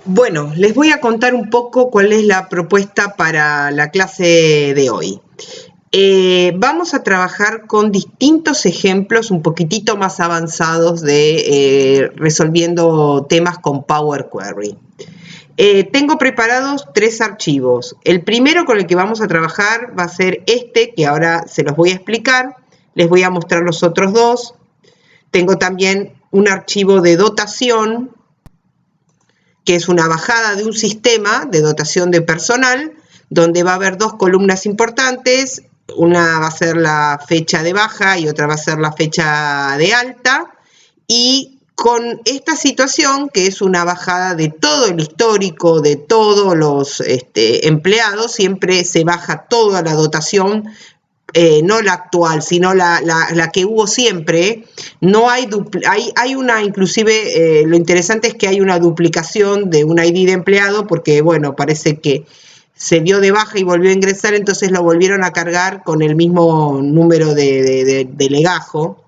Bueno, les voy a contar un poco cuál es la propuesta para la clase de hoy. Vamos a trabajar con distintos ejemplos un poquitito más avanzados de resolviendo temas con Power Query. Tengo preparados 3 archivos. El primero con el que vamos a trabajar va a ser este, que ahora se los voy a explicar. Les voy a mostrar los otros 2. Tengo también un archivo de dotación, que es una bajada de un sistema de dotación de personal, donde va a haber 2 columnas importantes. Una va a ser la fecha de baja y otra va a ser la fecha de alta. Y con esta situación, que es una bajada de todo el histórico de todos los empleados, siempre se baja toda la dotación, no la actual, sino la que hubo siempre. No hay una, inclusive, lo interesante es que hay una duplicación de un ID de empleado, porque, bueno, parece que se dio de baja y volvió a ingresar, entonces lo volvieron a cargar con el mismo número de legajo.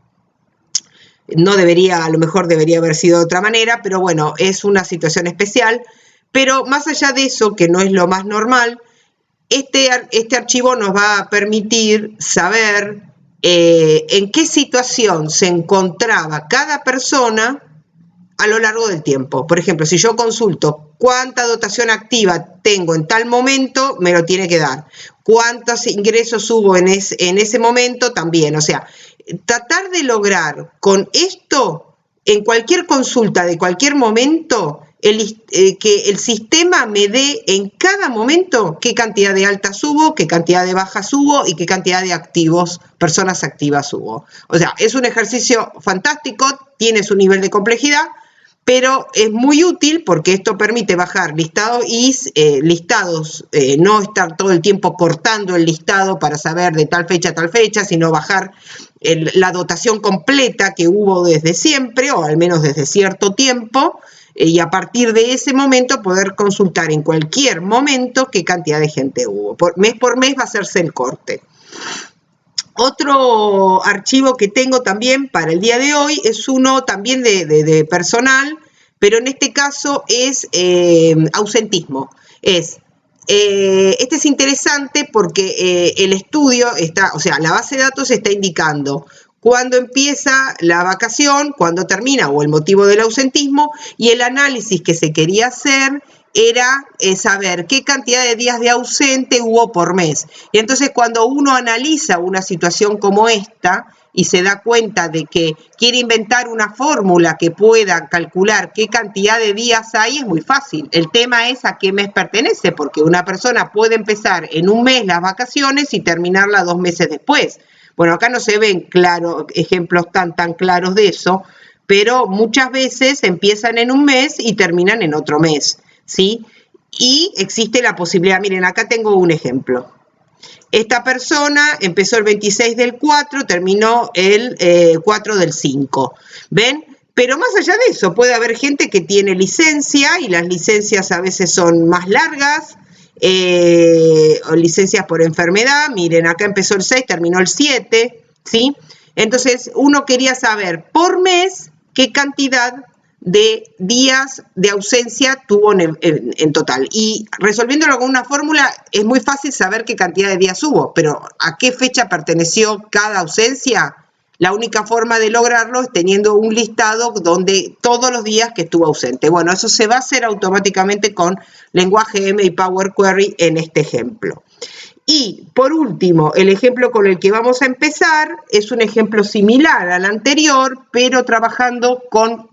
No debería, a lo mejor debería haber sido de otra manera, pero bueno, es una situación especial. Pero más allá de eso, que no es lo más normal, este archivo nos va a permitir saber en qué situación se encontraba cada persona a lo largo del tiempo. Por ejemplo, si yo consulto cuánta dotación activa tengo en tal momento, me lo tiene que dar. Cuántos ingresos hubo en ese momento también. O sea, tratar de lograr con esto, en cualquier consulta de cualquier momento, que el sistema me dé en cada momento qué cantidad de altas hubo, qué cantidad de bajas hubo y qué cantidad de activos, personas activas hubo. O sea, es un ejercicio fantástico, tiene su nivel de complejidad, pero es muy útil porque esto permite bajar listados y no estar todo el tiempo cortando el listado para saber de tal fecha a tal fecha, sino bajar la dotación completa que hubo desde siempre, o al menos desde cierto tiempo, y a partir de ese momento poder consultar en cualquier momento qué cantidad de gente hubo. Por mes va a hacerse el corte. Otro archivo que tengo también para el día de hoy es uno también de personal, pero en este caso es ausentismo. Este es interesante porque el estudio está, o sea, la base de datos está indicando cuándo empieza la vacación, cuándo termina o el motivo del ausentismo, y el análisis que se quería hacer era saber qué cantidad de días de ausente hubo por mes. Y entonces cuando uno analiza una situación como esta y se da cuenta de que quiere inventar una fórmula que pueda calcular qué cantidad de días hay, es muy fácil. El tema es a qué mes pertenece, porque una persona puede empezar en un mes las vacaciones y terminarla 2 meses después. Bueno, acá no se ven ejemplos tan claros de eso, pero muchas veces empiezan en un mes y terminan en otro mes, ¿sí? Y existe la posibilidad, miren, acá tengo un ejemplo. Esta persona empezó el 26 del 4, terminó el 4 del 5, ¿ven? Pero más allá de eso, puede haber gente que tiene licencia y las licencias a veces son más largas, o licencias por enfermedad. Miren, acá empezó el 6, terminó el 7, ¿sí? Entonces, uno quería saber por mes qué cantidad de días de ausencia tuvo en total. Y resolviéndolo con una fórmula, es muy fácil saber qué cantidad de días hubo, pero a qué fecha perteneció cada ausencia. La única forma de lograrlo es teniendo un listado donde todos los días que estuvo ausente. Bueno, eso se va a hacer automáticamente con lenguaje M y Power Query en este ejemplo. Y por último, el ejemplo con el que vamos a empezar es un ejemplo similar al anterior, pero trabajando con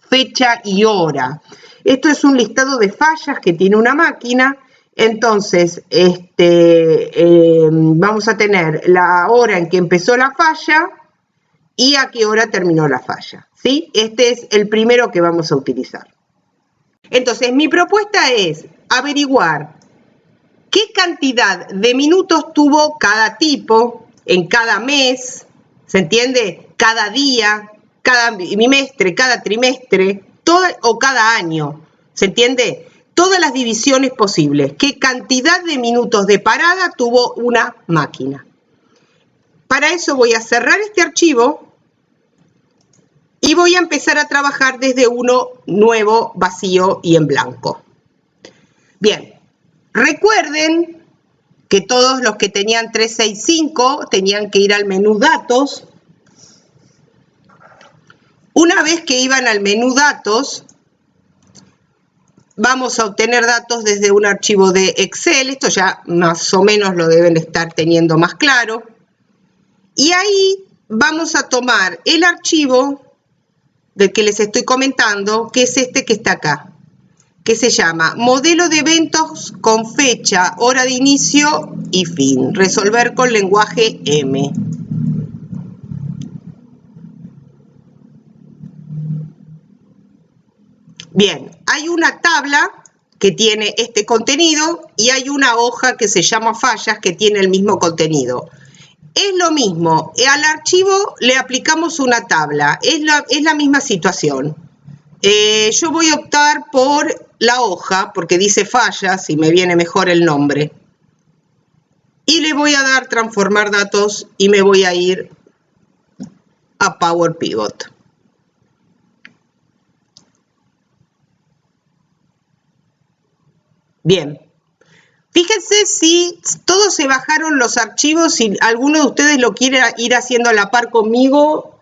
fecha y hora. Esto es un listado de fallas que tiene una máquina. Entonces, vamos a tener la hora en que empezó la falla y a qué hora terminó la falla, ¿sí? Este es el primero que vamos a utilizar. Entonces, mi propuesta es averiguar qué cantidad de minutos tuvo cada tipo en cada mes, ¿se entiende? Cada día, cada bimestre, cada trimestre, o cada año, ¿se entiende? Todas las divisiones posibles. ¿Qué cantidad de minutos de parada tuvo una máquina? Para eso voy a cerrar este archivo y voy a empezar a trabajar desde uno nuevo, vacío y en blanco. Bien, recuerden que todos los que tenían 365 tenían que ir al menú datos. Una vez que iban al menú datos, vamos a obtener datos desde un archivo de Excel. Esto ya más o menos lo deben estar teniendo más claro. Y ahí vamos a tomar el archivo del que les estoy comentando, que es este que está acá, que se llama modelo de eventos con fecha, hora de inicio y fin. Resolver con lenguaje M. Bien, hay una tabla que tiene este contenido y hay una hoja que se llama fallas que tiene el mismo contenido. Es lo mismo, al archivo le aplicamos una tabla, es la misma situación. Yo voy a optar por la hoja porque dice fallas y me viene mejor el nombre. Y le voy a dar transformar datos y me voy a ir a Power Pivot. Bien, fíjense si todos se bajaron los archivos, si alguno de ustedes lo quiere ir haciendo a la par conmigo,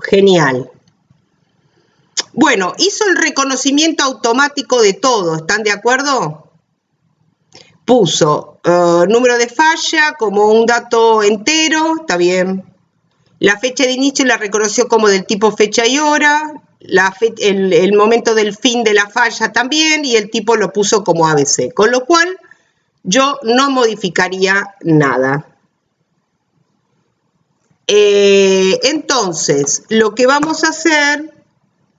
genial. Bueno, hizo el reconocimiento automático de todo, ¿están de acuerdo? Puso número de falla como un dato entero, está bien. La fecha de inicio la reconoció como del tipo fecha y hora, el momento del fin de la falla también, y el tipo lo puso como ABC, con lo cual yo no modificaría nada. Entonces, lo que vamos a hacer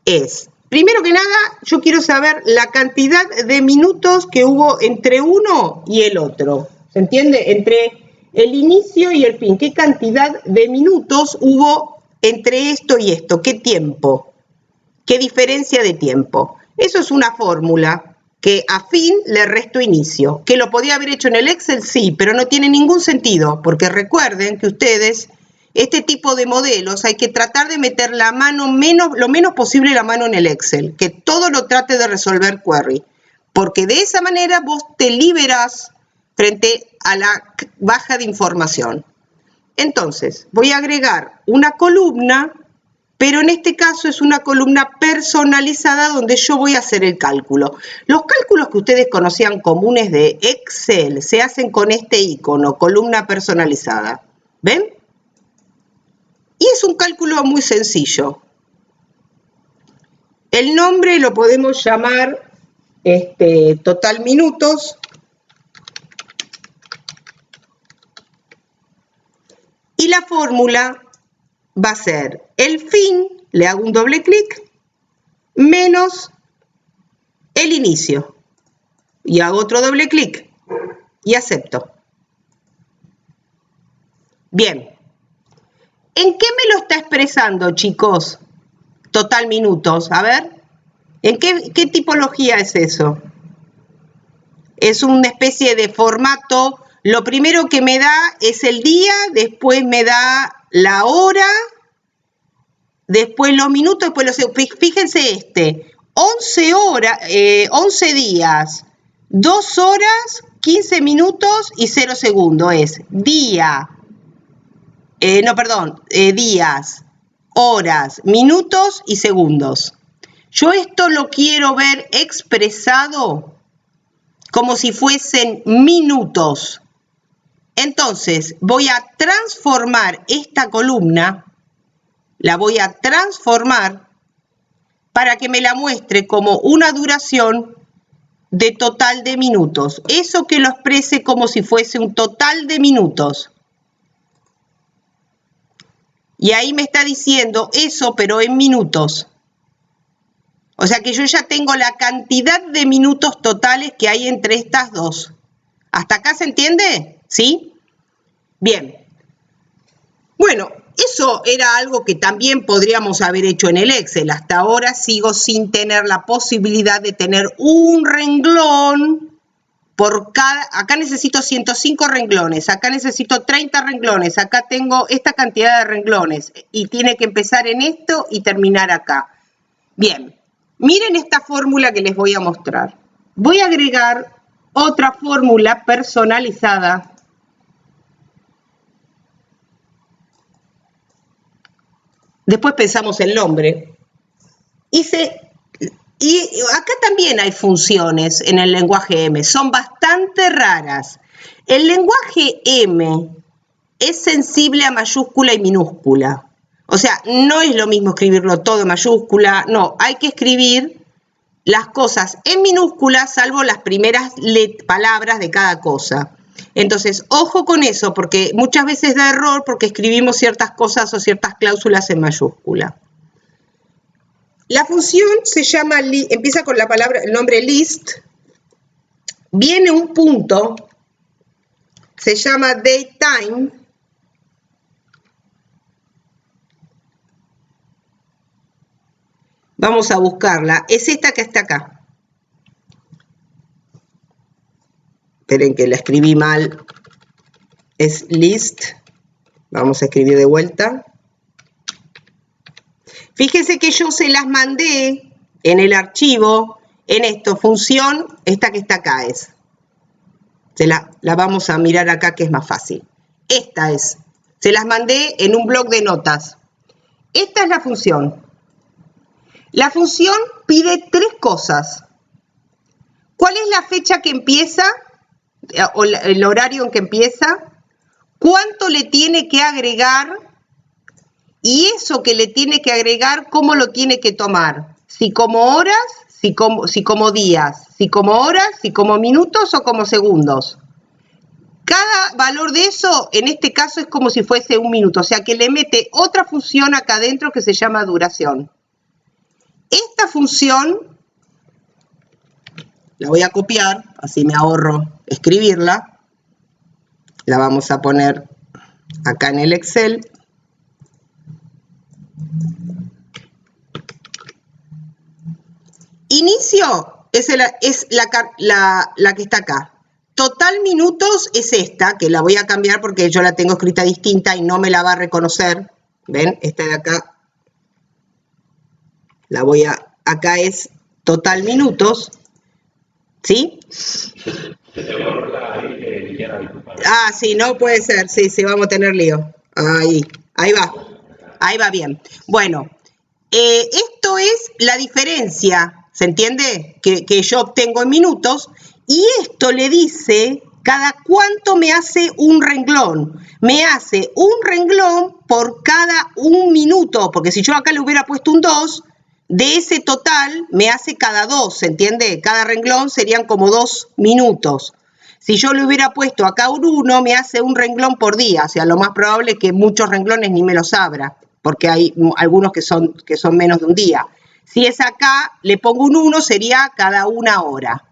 es, primero que nada, yo quiero saber la cantidad de minutos que hubo entre uno y el otro. ¿Se entiende? Entre el inicio y el fin. ¿Qué cantidad de minutos hubo entre esto y esto? ¿Qué tiempo? ¿Qué diferencia de tiempo? Eso es una fórmula que a fin le resto inicio. ¿Que lo podía haber hecho en el Excel? Sí, pero no tiene ningún sentido, porque recuerden que ustedes, este tipo de modelos, hay que tratar de meter la mano lo menos posible la mano en el Excel, que todo lo trate de resolver query, porque de esa manera vos te liberás frente a la baja de información. Entonces, voy a agregar una columna, pero en este caso es una columna personalizada donde yo voy a hacer el cálculo. Los cálculos que ustedes conocían comunes de Excel se hacen con este icono, columna personalizada. ¿Ven? Y es un cálculo muy sencillo. El nombre lo podemos llamar total minutos. Y la fórmula va a ser el fin, le hago un doble clic, menos el inicio. Y hago otro doble clic y acepto. Bien. ¿En qué me lo está expresando, chicos? Total minutos. A ver, ¿en qué tipología es eso? Es una especie de formato. Lo primero que me da es el día, después me da la hora, después los minutos, después los segundos. Fíjense 11 días, 2 horas, 15 minutos y 0 segundos. Es día, días, horas, minutos y segundos. Yo esto lo quiero ver expresado como si fuesen minutos. Entonces, voy a transformar esta columna, la voy a transformar para que me la muestre como una duración de total de minutos. Eso que lo exprese como si fuese un total de minutos. Y ahí me está diciendo eso, pero en minutos. O sea que yo ya tengo la cantidad de minutos totales que hay entre estas dos. ¿Hasta acá se entiende? ¿Sí? Bien. Bueno, eso era algo que también podríamos haber hecho en el Excel. Hasta ahora sigo sin tener la posibilidad de tener un renglón por cada. Acá necesito 105 renglones, acá necesito 30 renglones, acá tengo esta cantidad de renglones y tiene que empezar en esto y terminar acá. Bien, miren esta fórmula que les voy a mostrar. Voy a agregar otra fórmula personalizada después pensamos el nombre. Y acá también hay funciones en el lenguaje M, son bastante raras. El lenguaje M es sensible a mayúscula y minúscula. O sea, no es lo mismo escribirlo todo en mayúscula, no, hay que escribir las cosas en minúscula, salvo las primeras palabras de cada cosa. Entonces, ojo con eso, porque muchas veces da error porque escribimos ciertas cosas o ciertas cláusulas en mayúscula. La función se llama, empieza con la palabra, el nombre list, viene un punto, se llama datetime, vamos a buscarla, es esta que está acá. Esperen que la escribí mal, es list, vamos a escribir de vuelta. Fíjense que yo se las mandé en el archivo, en esto, función, esta que está acá es. La vamos a mirar acá que es más fácil. Esta es, se las mandé en un bloc de notas. Esta es la función. La función pide tres cosas. ¿Cuál es la fecha que empieza? O el horario en que empieza, cuánto le tiene que agregar y eso que le tiene que agregar, cómo lo tiene que tomar. Si como horas, si como días, si como horas, si como minutos o como segundos. Cada valor de eso, en este caso, es como si fuese un minuto, o sea que le mete otra función acá adentro que se llama duración. Esta función la voy a copiar, así me ahorro escribirla. La vamos a poner acá en el Excel. Inicio es la que está acá. Total minutos es esta, que la voy a cambiar porque yo la tengo escrita distinta y no me la va a reconocer. ¿Ven? Esta de acá. Acá es total minutos. ¿Sí? Ah, sí, no puede ser. Sí, sí, vamos a tener lío. Ahí va bien. Bueno, esto es la diferencia, ¿se entiende? Que yo obtengo en minutos. Y esto le dice cada cuánto me hace un renglón. Me hace un renglón por cada un minuto, porque si yo acá le hubiera puesto un 2, de ese total me hace cada 2, ¿se entiende? Cada renglón serían como 2 minutos. Si yo le hubiera puesto acá un 1, me hace un renglón por día. O sea, lo más probable es que muchos renglones ni me los abra, porque hay algunos que son menos de un día. Si es acá, le pongo un 1, sería cada una hora.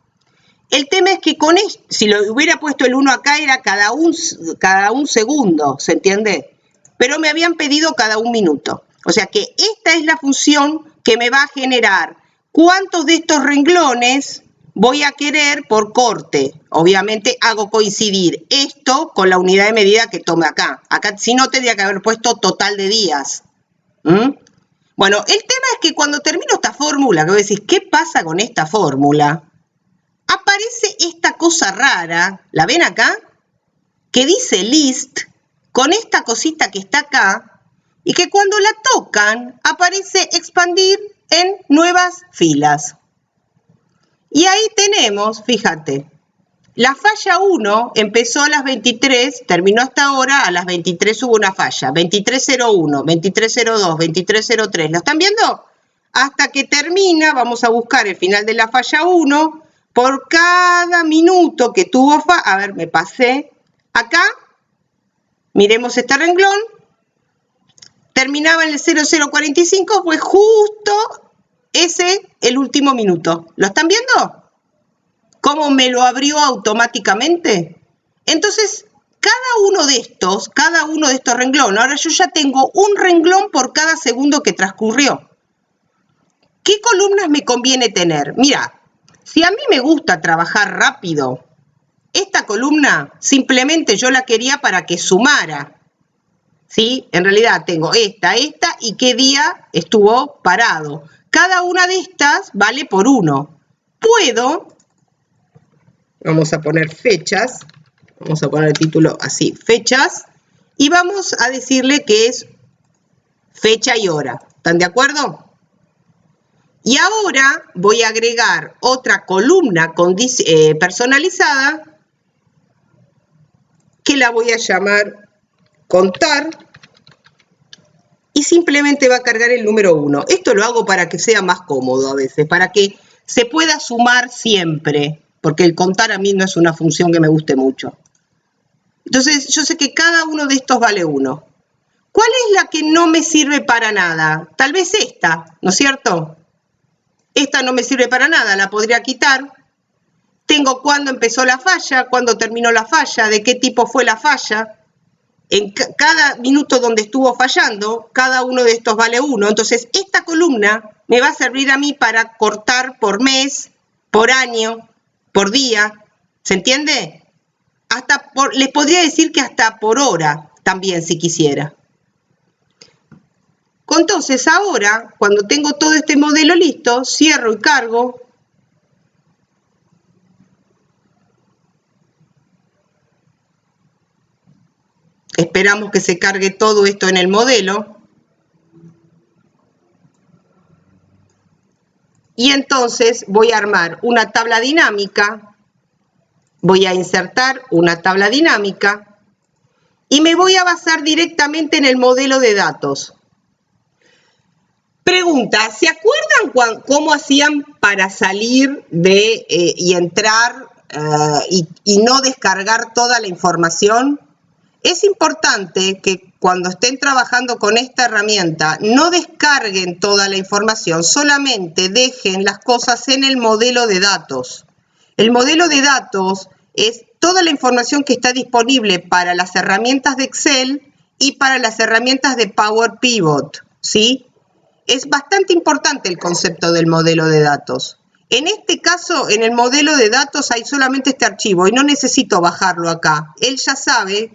El tema es que con esto, si lo hubiera puesto el 1 acá, era cada un segundo, ¿se entiende? Pero me habían pedido cada un minuto. O sea que esta es la función que me va a generar cuántos de estos renglones voy a querer por corte. Obviamente hago coincidir esto con la unidad de medida que tome acá. Acá si no tendría que haber puesto total de días. Bueno, el tema es que cuando termino esta fórmula, que voy a decir, ¿qué pasa con esta fórmula? Aparece esta cosa rara, ¿la ven acá? Que dice list, con esta cosita que está acá, y que cuando la tocan, aparece expandir en nuevas filas. Y ahí tenemos, fíjate, la falla 1 empezó a las 23, terminó hasta ahora, a las 23 hubo una falla, 23:01, 23:02, 23:03, ¿lo están viendo? Hasta que termina, vamos a buscar el final de la falla 1, por cada minuto que tuvo a ver, me pasé acá, miremos este renglón, terminaba en el 0045, fue justo ese el último minuto. ¿Lo están viendo? ¿Cómo me lo abrió automáticamente? Entonces, cada uno de estos renglones, ahora yo ya tengo un renglón por cada segundo que transcurrió. ¿Qué columnas me conviene tener? Mira, si a mí me gusta trabajar rápido, esta columna simplemente yo la quería para que sumara. ¿Sí? En realidad tengo esta y qué día estuvo parado. Cada una de estas vale por 1. Puedo, Vamos a poner fechas. Vamos a poner el título así, fechas. Y vamos a decirle que es fecha y hora. ¿Están de acuerdo? Y ahora voy a agregar otra columna personalizada que la voy a llamar contar y simplemente va a cargar el número 1. Esto lo hago para que sea más cómodo a veces, para que se pueda sumar siempre, porque el contar a mí no es una función que me guste mucho. Entonces yo sé que cada uno de estos vale 1. ¿Cuál es la que no me sirve para nada? Tal vez esta, ¿no es cierto? Esta no me sirve para nada, la podría quitar. Tengo cuándo empezó la falla, cuándo terminó la falla, de qué tipo fue la falla. En cada minuto donde estuvo fallando, cada uno de estos vale 1. Entonces, esta columna me va a servir a mí para cortar por mes, por año, por día. ¿Se entiende? Les podría decir que hasta por hora también, si quisiera. Entonces, ahora, cuando tengo todo este modelo listo, cierro y cargo. Esperamos que se cargue todo esto en el modelo. Y entonces voy a armar una tabla dinámica. Voy a insertar una tabla dinámica. Y me voy a basar directamente en el modelo de datos. Pregunta, ¿se acuerdan cómo hacían para salir y entrar y no descargar toda la información? Es importante que cuando estén trabajando con esta herramienta no descarguen toda la información, solamente dejen las cosas en el modelo de datos. El modelo de datos es toda la información que está disponible para las herramientas de Excel y para las herramientas de Power Pivot, ¿sí? Es bastante importante el concepto del modelo de datos. En este caso, en el modelo de datos hay solamente este archivo y no necesito bajarlo acá. Él ya sabe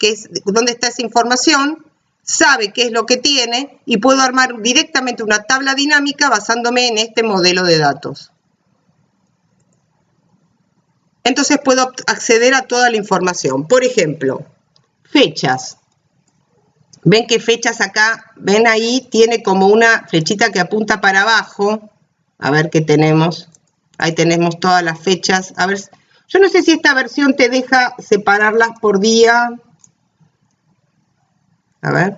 dónde está esa información, sabe qué es lo que tiene y puedo armar directamente una tabla dinámica basándome en este modelo de datos. Entonces puedo acceder a toda la información. Por ejemplo, fechas. Ven que fechas acá, ven ahí, tiene como una flechita que apunta para abajo. A ver qué tenemos. Ahí tenemos todas las fechas. A ver, yo no sé si esta versión te deja separarlas por día. A ver.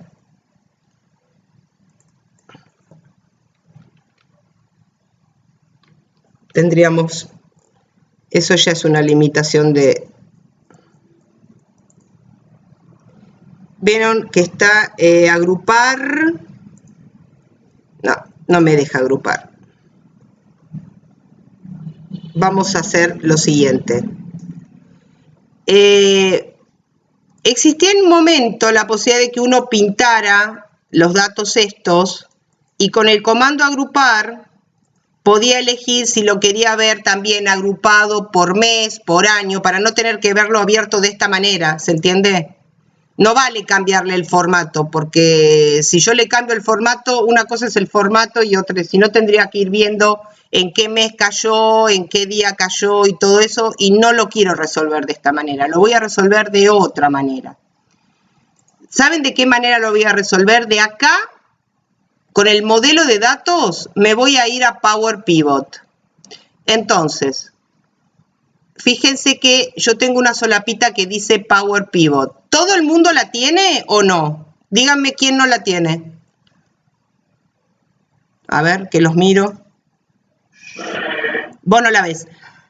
Tendríamos, eso ya es una limitación de... Vieron que está agrupar. No me deja agrupar. Vamos a hacer lo siguiente. Existía en un momento la posibilidad de que uno pintara los datos estos y con el comando agrupar podía elegir si lo quería ver también agrupado por mes, por año, para no tener que verlo abierto de esta manera, ¿se entiende? No vale cambiarle el formato, porque si yo le cambio el formato, una cosa es el formato y otra, si no tendría que ir viendo en qué mes cayó, en qué día cayó y todo eso, y no lo quiero resolver de esta manera, lo voy a resolver de otra manera. ¿Saben de qué manera lo voy a resolver? De acá, con el modelo de datos, me voy a ir a Power Pivot. Entonces, fíjense que yo tengo una solapita que dice Power Pivot. ¿Todo el mundo la tiene o no? Díganme quién no la tiene. A ver, que los miro. Vos no la ves.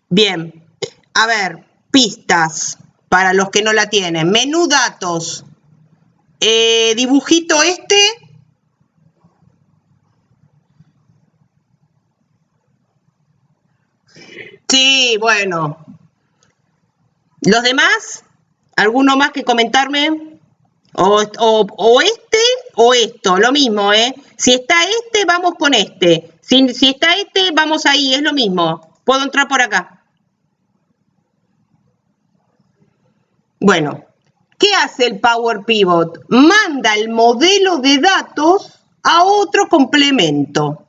Bien. A ver, pistas para los que no la tienen. Menú datos. Dibujito este. Sí, bueno. ¿Los demás? ¿Alguno más que comentarme? O este o esto, lo mismo, ¿eh? Si está este, vamos con este. Si está este, vamos ahí, es lo mismo. Puedo entrar por acá. Bueno, ¿qué hace el Power Pivot? Manda el modelo de datos a otro complemento.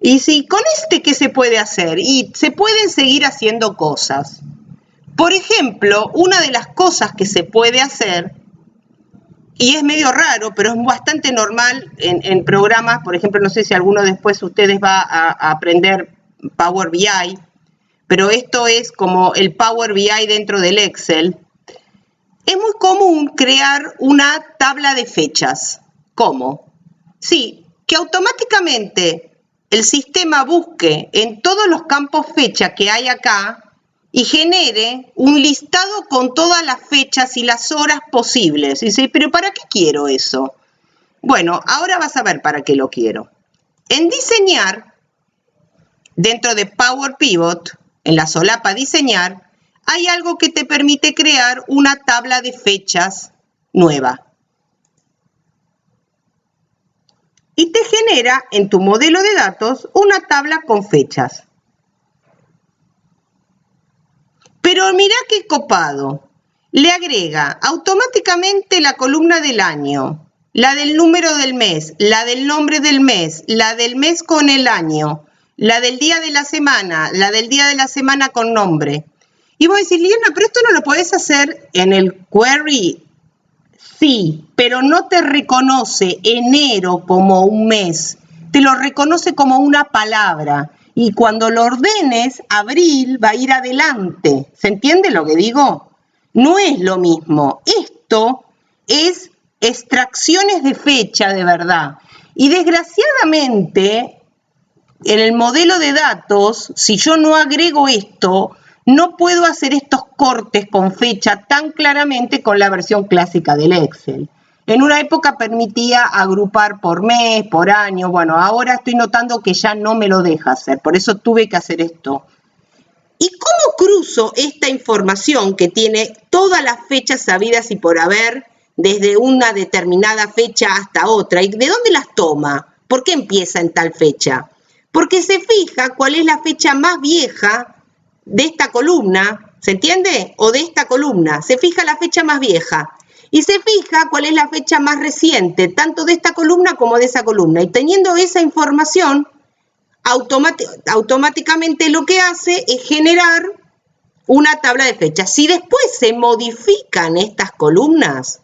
Y sí, con ¿qué se puede hacer? Y se pueden seguir haciendo cosas. Por ejemplo, una de las cosas que se puede hacer, y es medio raro, pero es bastante normal en programas, por ejemplo, no sé si alguno después ustedes va a aprender Power BI, pero esto es como el Power BI dentro del Excel. Es muy común crear una tabla de fechas. ¿Cómo? Sí, que automáticamente el sistema busque en todos los campos fecha que hay acá y genere un listado con todas las fechas y las horas posibles. Y dice, ¿pero para qué quiero eso? Bueno, ahora vas a ver para qué lo quiero. En diseñar, dentro de Power Pivot, en la solapa diseñar, hay algo que te permite crear una tabla de fechas nueva. Y te genera en tu modelo de datos una tabla con fechas. Pero mira qué copado. Le agrega automáticamente la columna del año, la del número del mes, la del nombre del mes, la del mes con el año, la del día de la semana, la del día de la semana con nombre. Y vos decís, Liliana, pero esto no lo podés hacer en el query. Sí, pero no te reconoce enero como un mes, te lo reconoce como una palabra. Y cuando lo ordenes, abril va a ir adelante. ¿Se entiende lo que digo? No es lo mismo. Esto es extracciones de fecha de verdad. Y desgraciadamente, en el modelo de datos, si yo no agrego esto, no puedo hacer estos cortes con fecha tan claramente con la versión clásica del Excel. En una época permitía agrupar por mes, por año. Bueno, ahora estoy notando que ya no me lo deja hacer, por eso tuve que hacer esto. ¿Y cómo cruzo esta información que tiene todas las fechas sabidas y por haber, desde una determinada fecha hasta otra? ¿Y de dónde las toma? ¿Por qué empieza en tal fecha? Porque se fija cuál es la fecha más vieja de esta columna, ¿se entiende? O de esta columna, se fija la fecha más vieja. Y se fija cuál es la fecha más reciente, tanto de esta columna como de esa columna. Y teniendo esa información, automáticamente lo que hace es generar una tabla de fechas. Si después se modifican estas columnas,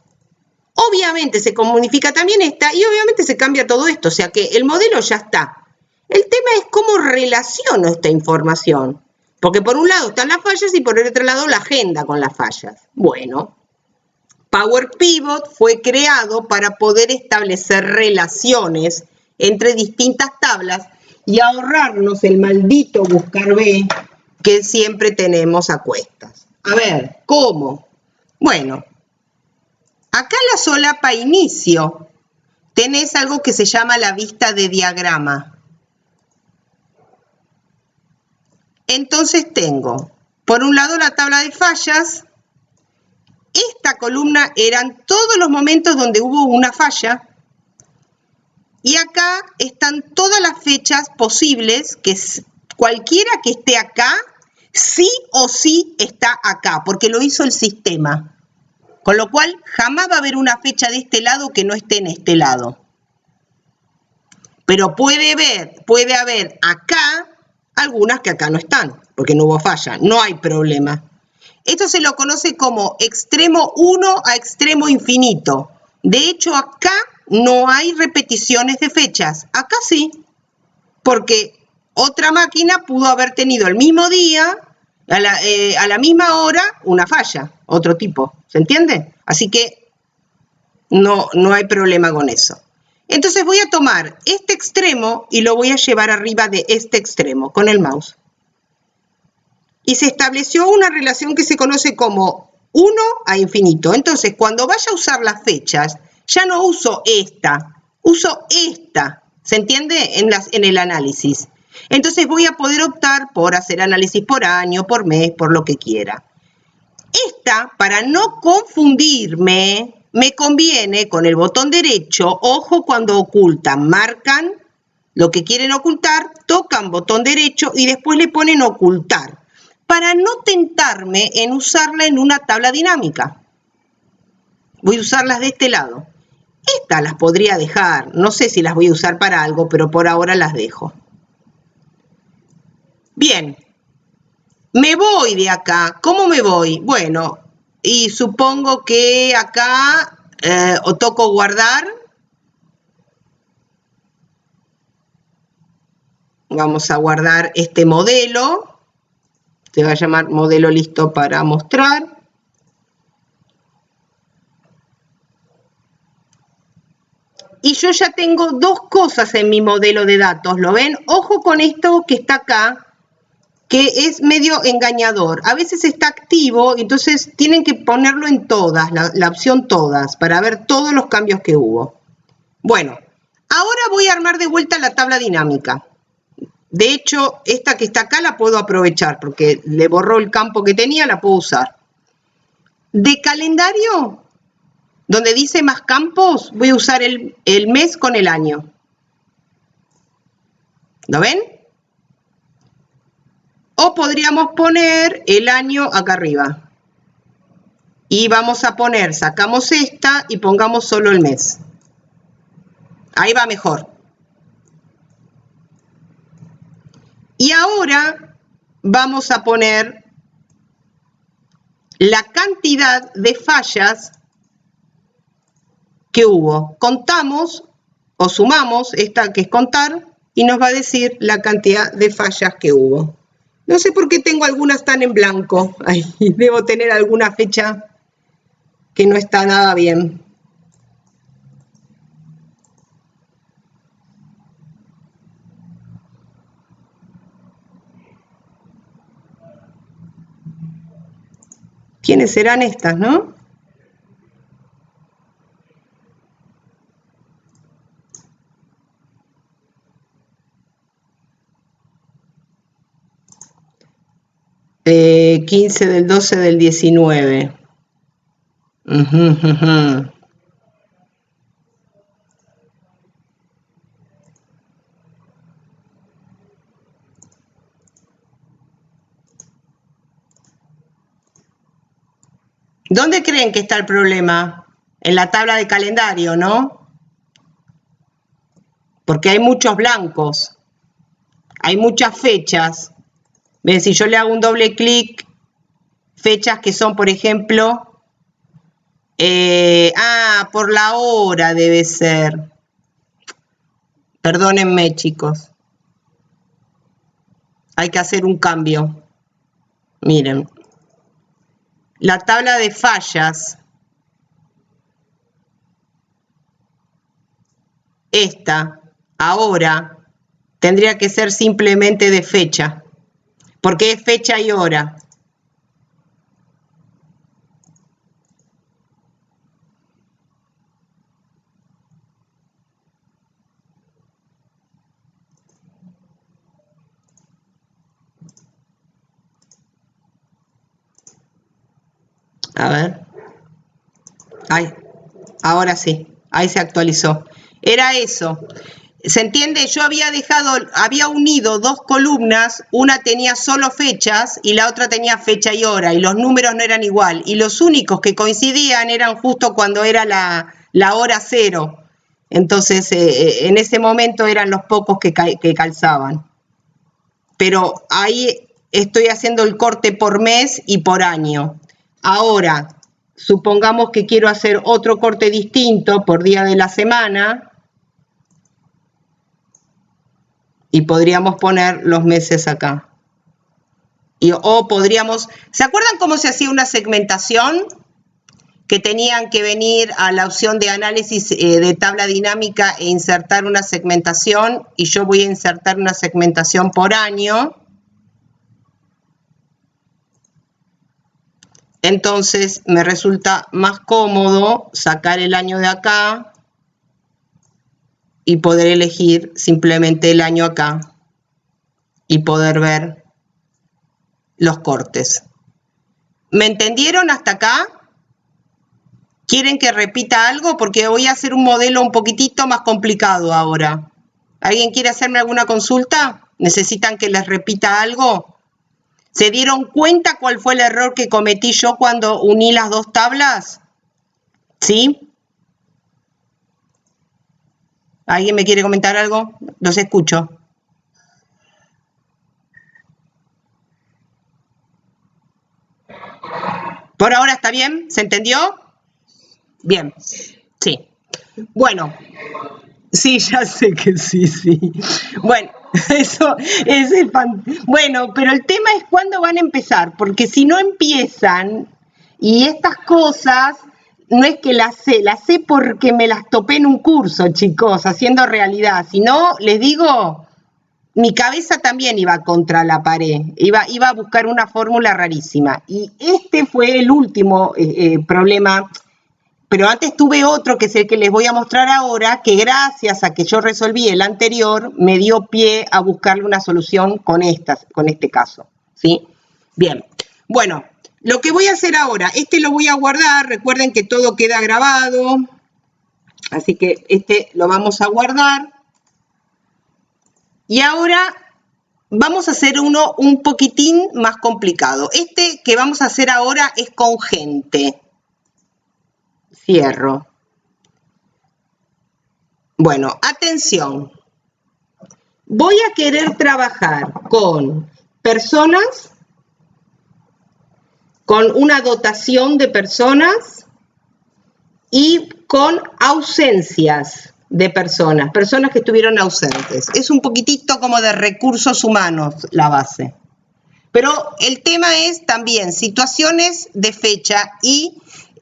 obviamente se modifica también esta y obviamente se cambia todo esto. O sea que el modelo ya está. El tema es cómo relaciono esta información. Porque por un lado están las fallas y por el otro lado la agenda con las fallas. Bueno, Power Pivot fue creado para poder establecer relaciones entre distintas tablas y ahorrarnos el maldito buscar B que siempre tenemos a cuestas. A ver, ¿cómo? Bueno, acá en la solapa inicio tenés algo que se llama la vista de diagrama. Entonces tengo, por un lado, la tabla de fallas. Esta columna eran todos los momentos donde hubo una falla. Y acá están todas las fechas posibles, que cualquiera que esté acá, sí o sí está acá, porque lo hizo el sistema. Con lo cual, jamás va a haber una fecha de este lado que no esté en este lado. Pero puede haber acá algunas que acá no están, porque no hubo falla, no hay problema. Esto se lo conoce como extremo 1 a extremo infinito. De hecho, acá no hay repeticiones de fechas. Acá sí, porque otra máquina pudo haber tenido el mismo día, a la misma hora, una falla, otro tipo. ¿Se entiende? Así que no hay problema con eso. Entonces voy a tomar este extremo y lo voy a llevar arriba de este extremo con el mouse. Y se estableció una relación que se conoce como 1 a infinito. Entonces, cuando vaya a usar las fechas, ya no uso esta, uso esta. ¿Se entiende? En el análisis. Entonces voy a poder optar por hacer análisis por año, por mes, por lo que quiera. Esta, para no confundirme, me conviene con el botón derecho, ojo cuando ocultan, marcan lo que quieren ocultar, tocan botón derecho y después le ponen ocultar, para no tentarme en usarla en una tabla dinámica. Voy a usarlas de este lado. Estas las podría dejar, no sé si las voy a usar para algo, pero por ahora las dejo. Bien, me voy de acá. ¿Cómo me voy? Bueno, y supongo que acá o toco guardar. Vamos a guardar este modelo. Se va a llamar modelo listo para mostrar. Y yo ya tengo dos cosas en mi modelo de datos, ¿lo ven? Ojo con esto que está acá, que es medio engañador. A veces está activo, entonces tienen que ponerlo en todas, la opción todas, para ver todos los cambios que hubo. Bueno, ahora voy a armar de vuelta la tabla dinámica. De hecho, esta que está acá la puedo aprovechar, porque le borró el campo que tenía, la puedo usar. De calendario, donde dice más campos, voy a usar el mes con el año. ¿Lo ven? O podríamos poner el año acá arriba. Y vamos a poner, sacamos esta y pongamos solo el mes. Ahí va mejor. Y ahora vamos a poner la cantidad de fallas que hubo. Contamos o sumamos esta que es contar y nos va a decir la cantidad de fallas que hubo. No sé por qué tengo algunas tan en blanco. Ahí debo tener alguna fecha que no está nada bien. ¿Quiénes serán estas, no? Eh, 15 del 12 del 19. ¿Dónde creen que está el problema? En la tabla de calendario, ¿no? Porque hay muchos blancos. Hay muchas fechas. ¿Ven? Si yo le hago un doble clic, fechas que son, por ejemplo, por la hora debe ser. Perdónenme, chicos. Hay que hacer un cambio. Miren. La tabla de fallas. Esta, ahora, tendría que ser simplemente de fecha. Porque es fecha y hora. A ver. Ay, ahora sí. Ahí se actualizó. Era eso. ¿Se entiende? Yo había unido dos columnas, una tenía solo fechas y la otra tenía fecha y hora, y los números no eran igual. Y los únicos que coincidían eran justo cuando era la hora cero. Entonces, en ese momento eran los pocos que calzaban. Pero ahí estoy haciendo el corte por mes y por año. Ahora, supongamos que quiero hacer otro corte distinto por día de la semana. Y podríamos poner los meses acá. O podríamos... ¿Se acuerdan cómo se hacía una segmentación? Que tenían que venir a la opción de análisis de tabla dinámica e insertar una segmentación. Y yo voy a insertar una segmentación por año. Entonces me resulta más cómodo sacar el año de acá y poder elegir simplemente el año acá y poder ver los cortes. ¿Me entendieron hasta acá? ¿Quieren que repita algo? Porque voy a hacer un modelo un poquitito más complicado ahora. ¿Alguien quiere hacerme alguna consulta? ¿Necesitan que les repita algo? ¿Se dieron cuenta cuál fue el error que cometí yo cuando uní las dos tablas? ¿Sí? ¿Alguien me quiere comentar algo? Los escucho. ¿Por ahora está bien? ¿Se entendió? Bien, sí. Bueno, sí, ya sé que sí. Bueno, eso es el bueno, pero el tema es cuándo van a empezar, porque si no empiezan y estas cosas no es que las sé porque me las topé en un curso, chicos, haciendo realidad. Si no, les digo, mi cabeza también iba contra la pared, iba a buscar una fórmula rarísima. Y este fue el último problema. Pero antes tuve otro, que es el que les voy a mostrar ahora, que gracias a que yo resolví el anterior, me dio pie a buscarle una solución con este caso, ¿sí? Bien, bueno, lo que voy a hacer ahora, lo voy a guardar, recuerden que todo queda grabado, así que lo vamos a guardar. Y ahora vamos a hacer uno un poquitín más complicado. Que vamos a hacer ahora es con gente. Cierro. Bueno, atención. Voy a querer trabajar con personas, con una dotación de personas y con ausencias de personas que estuvieron ausentes. Es un poquitito como de recursos humanos la base. Pero el tema es también situaciones de fecha y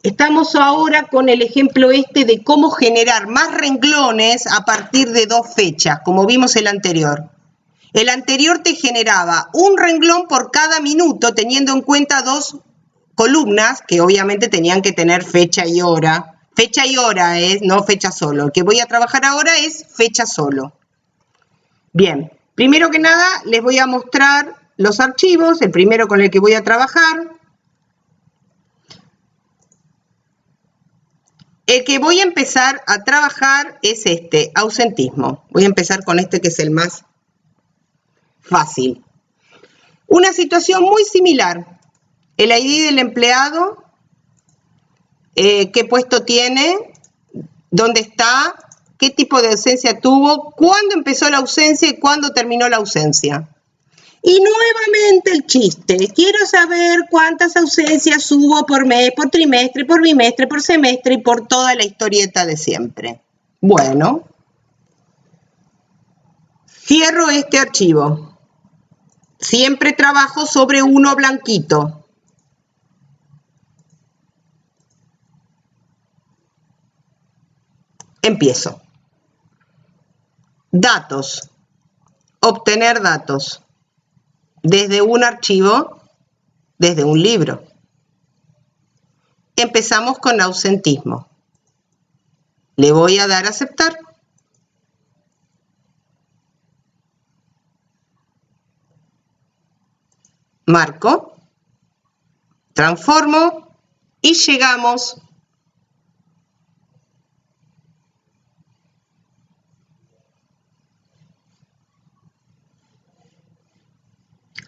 estamos ahora con el ejemplo de cómo generar más renglones a partir de 2 fechas, como vimos el anterior. El anterior te generaba un renglón por cada minuto, teniendo en cuenta 2 columnas que obviamente tenían que tener fecha y hora. Fecha y hora no fecha solo. El que voy a trabajar ahora es fecha solo. Bien, primero que nada les voy a mostrar los archivos, el primero con el que voy a trabajar. El que voy a empezar a trabajar es ausentismo. Voy a empezar con que es el más fácil. Una situación muy similar. El ID del empleado, qué puesto tiene, dónde está, qué tipo de ausencia tuvo, cuándo empezó la ausencia y cuándo terminó la ausencia. Y nuevamente el chiste, quiero saber cuántas ausencias hubo por mes, por trimestre, por bimestre, por semestre y por toda la historieta de siempre. Bueno, cierro este archivo. Siempre trabajo sobre uno blanquito. Empiezo. Datos. Obtener datos. Desde un archivo, desde un libro. Empezamos con ausentismo. Le voy a dar a aceptar. Marco. Transformo y llegamos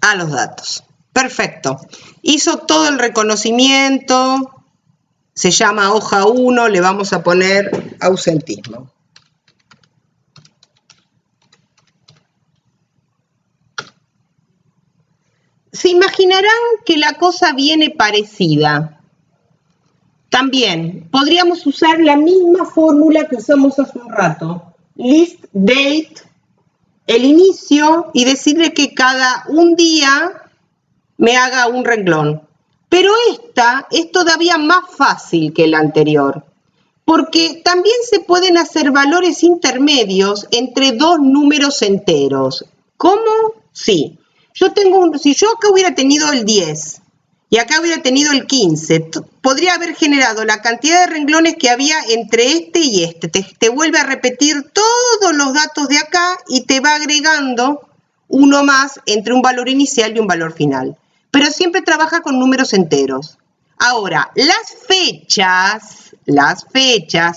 a los datos. Perfecto. Hizo todo el reconocimiento. Se llama hoja 1, le vamos a poner ausentismo. Se imaginarán que la cosa viene parecida. También podríamos usar la misma fórmula que usamos hace un rato. List date, el inicio, y decirle que cada un día me haga un renglón. Pero esta es todavía más fácil que la anterior, porque también se pueden hacer valores intermedios entre 2 números enteros. ¿Cómo? Sí. Si yo acá hubiera tenido el 10 y acá hubiera tenido el 15, podría haber generado la cantidad de renglones que había entre y este. Te vuelve a repetir todos los datos de acá y te va agregando uno más entre un valor inicial y un valor final. Pero siempre trabaja con números enteros. Ahora, las fechas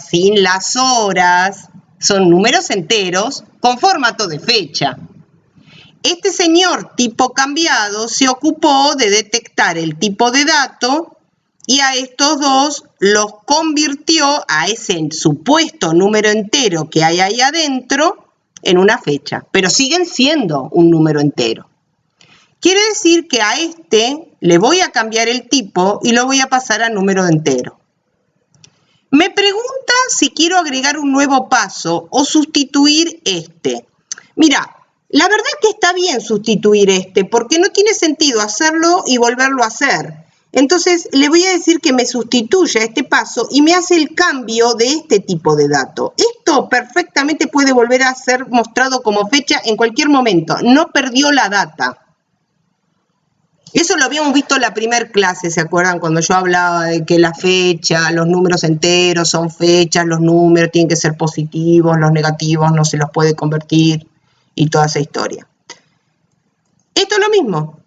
sin las horas, son números enteros con formato de fecha. Este señor tipo cambiado se ocupó de detectar el tipo de dato y a estos dos los convirtió a ese supuesto número entero que hay ahí adentro en una fecha, pero siguen siendo un número entero. Quiere decir que a le voy a cambiar el tipo y lo voy a pasar a número entero. Me pregunta si quiero agregar un nuevo paso o sustituir este. Mira, la verdad que está bien sustituir este porque no tiene sentido hacerlo y volverlo a hacer. Entonces le voy a decir que me sustituya este paso y me hace el cambio de este tipo de dato. Esto perfectamente puede volver a ser mostrado como fecha en cualquier momento. No perdió la data. Eso lo habíamos visto en la primera clase, ¿se acuerdan? Cuando yo hablaba de que la fecha, los números enteros son fechas, los números tienen que ser positivos, los negativos no se los puede convertir y toda esa historia. Esto es lo mismo.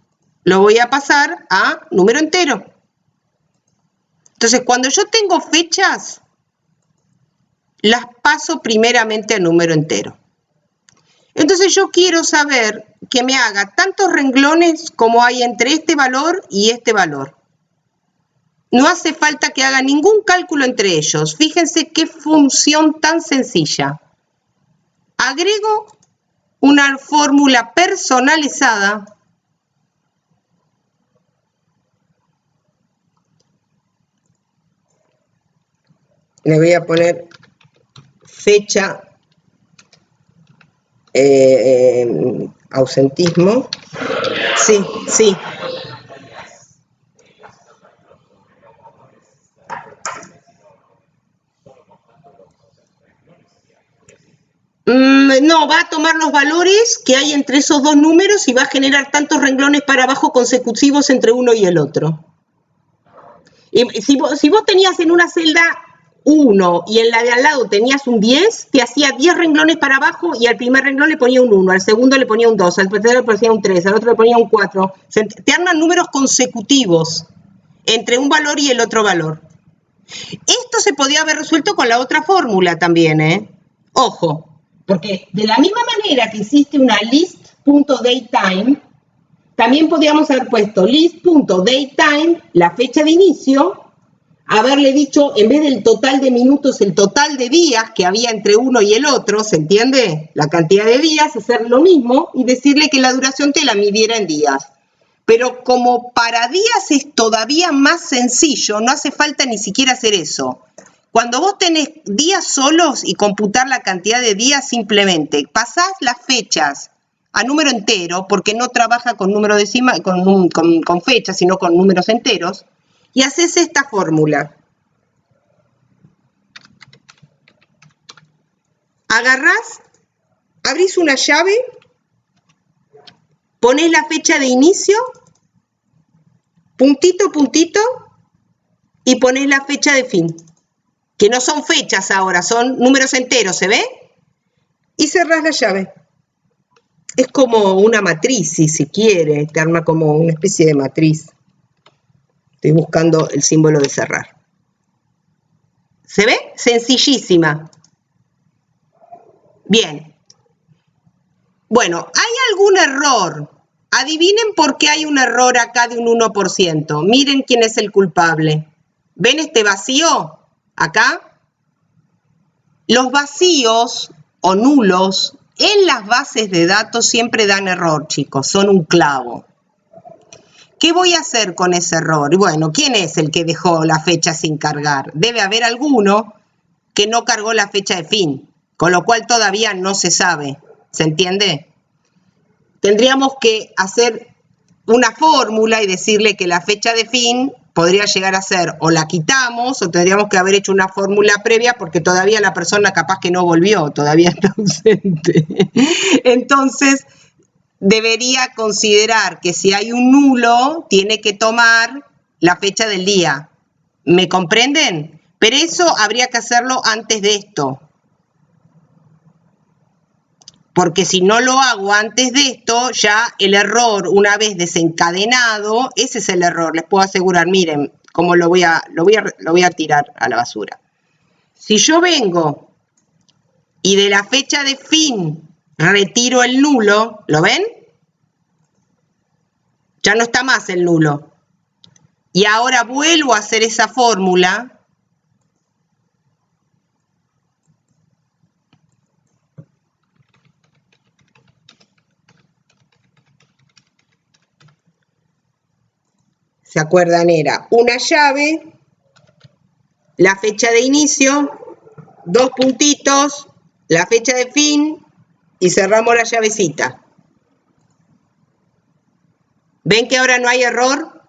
Lo voy a pasar a número entero. Entonces, cuando yo tengo fechas, las paso primeramente a número entero. Entonces yo quiero saber que me haga tantos renglones como hay entre este valor y este valor. No hace falta que haga ningún cálculo entre ellos. Fíjense qué función tan sencilla. Agrego una fórmula personalizada le voy a poner fecha ausentismo. Sí. No, va a tomar los valores que hay entre esos dos números y va a generar tantos renglones para abajo consecutivos entre uno y el otro. Y si vos tenías en una celda 1 y en la de al lado tenías un 10, te hacía 10 renglones para abajo y al primer renglón le ponía un 1, al segundo le ponía un 2, al tercero le ponía un 3, al otro le ponía un 4. Te arman números consecutivos entre un valor y el otro valor. Esto se podía haber resuelto con la otra fórmula también, ¿eh? Ojo, porque de la misma manera que hiciste una list.datetime, también podíamos haber puesto list.datetime, la fecha de inicio, haberle dicho, en vez del total de minutos, el total de días que había entre uno y el otro, ¿se entiende? La cantidad de días, hacer lo mismo y decirle que la duración te la midiera en días. Pero como para días es todavía más sencillo, no hace falta ni siquiera hacer eso. Cuando vos tenés días solos y computar la cantidad de días, simplemente pasás las fechas a número entero, porque no trabaja con número decimal, con fechas, sino con números enteros, y haces esta fórmula. Agarrás, abrís una llave, ponés la fecha de inicio, puntito, puntito, y ponés la fecha de fin. Que no son fechas ahora, son números enteros, ¿se ve? Y cerrás la llave. Es como una matriz, si se quiere, te arma como una especie de matriz. Estoy buscando el símbolo de cerrar. ¿Se ve? Sencillísima. Bien. Bueno, ¿hay algún error? Adivinen por qué hay un error acá de un 1%. Miren quién es el culpable. ¿Ven este vacío? Acá. Los vacíos o nulos en las bases de datos siempre dan error, chicos, son un clavo. ¿Qué voy a hacer con ese error? Bueno, ¿quién es el que dejó la fecha sin cargar? Debe haber alguno que no cargó la fecha de fin, con lo cual todavía no se sabe. ¿Se entiende? Tendríamos que hacer una fórmula y decirle que la fecha de fin podría llegar a ser o la quitamos o tendríamos que haber hecho una fórmula previa porque todavía la persona capaz que no volvió, todavía está ausente. Entonces, debería considerar que si hay un nulo, tiene que tomar la fecha del día. ¿Me comprenden? Pero eso habría que hacerlo antes de esto. Porque si no lo hago antes de esto, ya el error, una vez desencadenado, ese es el error, les puedo asegurar, miren cómo lo voy a tirar a la basura. Si yo vengo y de la fecha de fin retiro el nulo, ¿lo ven? Ya no está más el nulo. Y ahora vuelvo a hacer esa fórmula. ¿se acuerdan? Era una llave, la fecha de inicio, dos puntitos, la fecha de fin y cerramos la llavecita. ¿Ven que ahora no hay error?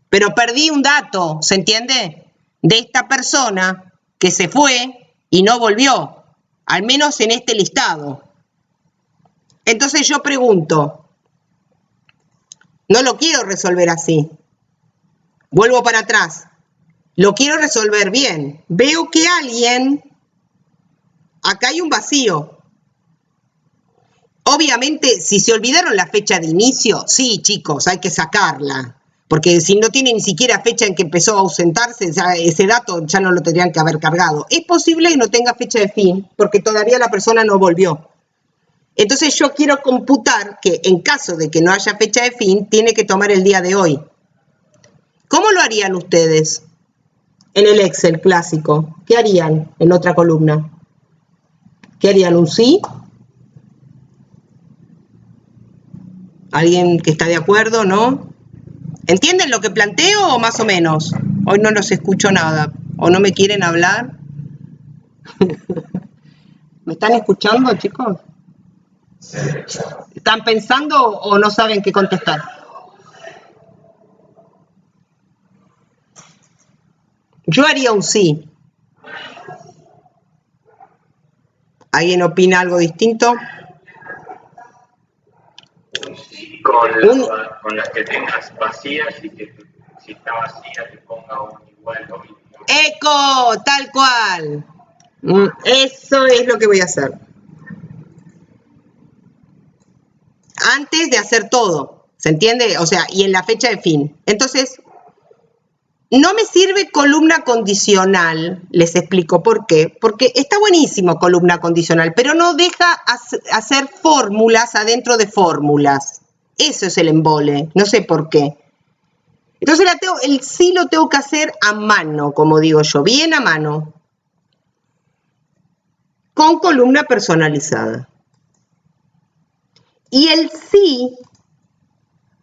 Pero perdí un dato, ¿se entiende? De esta persona que se fue y no volvió, al menos en este listado. Entonces yo pregunto, no lo quiero resolver así. Vuelvo para atrás. Lo quiero resolver bien. Veo que alguien, acá hay un vacío. Obviamente, si se olvidaron la fecha de inicio, sí, chicos, hay que sacarla. Porque si no tiene ni siquiera fecha en que empezó a ausentarse, ese dato ya no lo tendrían que haber cargado. Es posible que no tenga fecha de fin, porque todavía la persona no volvió. Entonces yo quiero computar que en caso de que no haya fecha de fin, tiene que tomar el día de hoy. ¿Cómo lo harían ustedes en el Excel clásico? ¿Qué harían en otra columna? ¿Qué harían? ¿Un sí? ¿Alguien que está de acuerdo, no? ¿Entienden lo que planteo o más o menos? Hoy no los escucho nada. ¿O no me quieren hablar? ¿Me están escuchando, chicos? ¿Están pensando o no saben qué contestar? Yo haría un sí. ¿Alguien opina algo distinto? Sí, con las que tengas vacías y que si está vacía te ponga un igual o mismo. ¡Eco! Tal cual. Eso es lo que voy a hacer. Antes de hacer todo, ¿se entiende? O sea, y en la fecha de fin. Entonces, no me sirve columna condicional, les explico por qué. Porque está buenísimo columna condicional, pero no deja hacer fórmulas adentro de fórmulas. Eso es el embole, no sé por qué. Entonces el sí lo tengo que hacer a mano, como digo yo, bien a mano. Con columna personalizada. Y el sí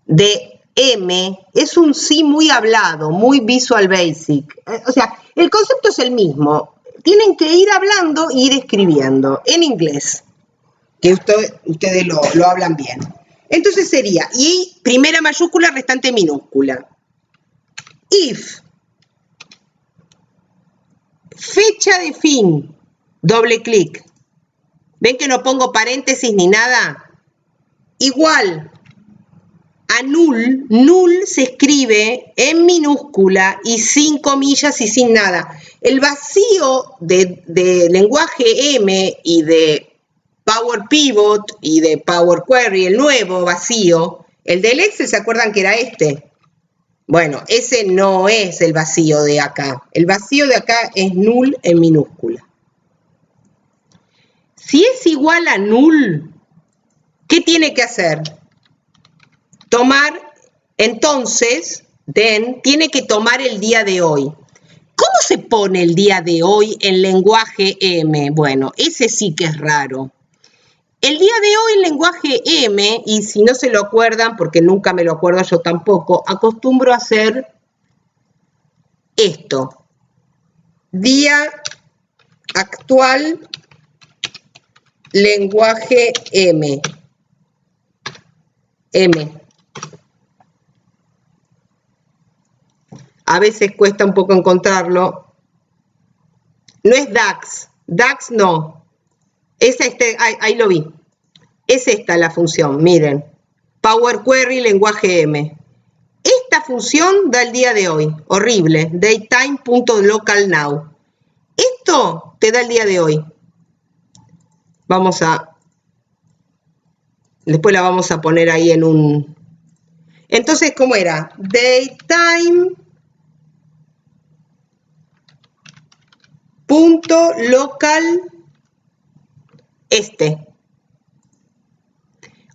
de M es un sí muy hablado, muy Visual Basic. O sea, el concepto es el mismo. Tienen que ir hablando e ir escribiendo en inglés, que ustedes lo hablan bien. Entonces sería, y primera mayúscula, restante minúscula. If, fecha de fin, doble clic. ¿Ven que no pongo paréntesis ni nada? Igual a null, null se escribe en minúscula y sin comillas y sin nada. El vacío de lenguaje M y de Power Pivot y de Power Query, el nuevo vacío, el del Excel, ¿se acuerdan que era este? Bueno, ese no es el vacío de acá. El vacío de acá es null en minúscula. Si es igual a null, ¿qué tiene que hacer? Tomar, entonces, tiene que tomar el día de hoy. ¿Cómo se pone el día de hoy en lenguaje M? Bueno, ese sí que es raro. El día de hoy en lenguaje M, y si no se lo acuerdan, porque nunca me lo acuerdo yo tampoco, acostumbro a hacer esto. Día actual, lenguaje M. M. A veces cuesta un poco encontrarlo. No es DAX. DAX no. Es ahí lo vi. Es esta la función, miren. Power Query, lenguaje M. Esta función da el día de hoy. Horrible. Datetime.localNow. Esto te da el día de hoy. Después la vamos a poner ahí en un... Entonces, ¿cómo era? Datetime.local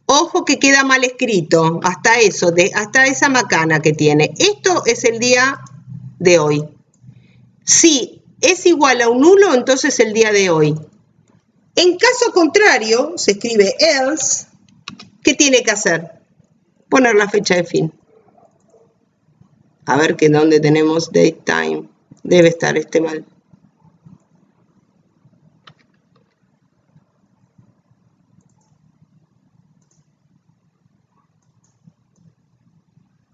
Ojo que queda mal escrito, hasta eso, hasta esa macana que tiene. Esto es el día de hoy. Si es igual a un nulo, entonces el día de hoy. En caso contrario, se escribe else. ¿Qué tiene que hacer? Poner la fecha de fin. A ver que dónde tenemos date time. Debe estar este mal.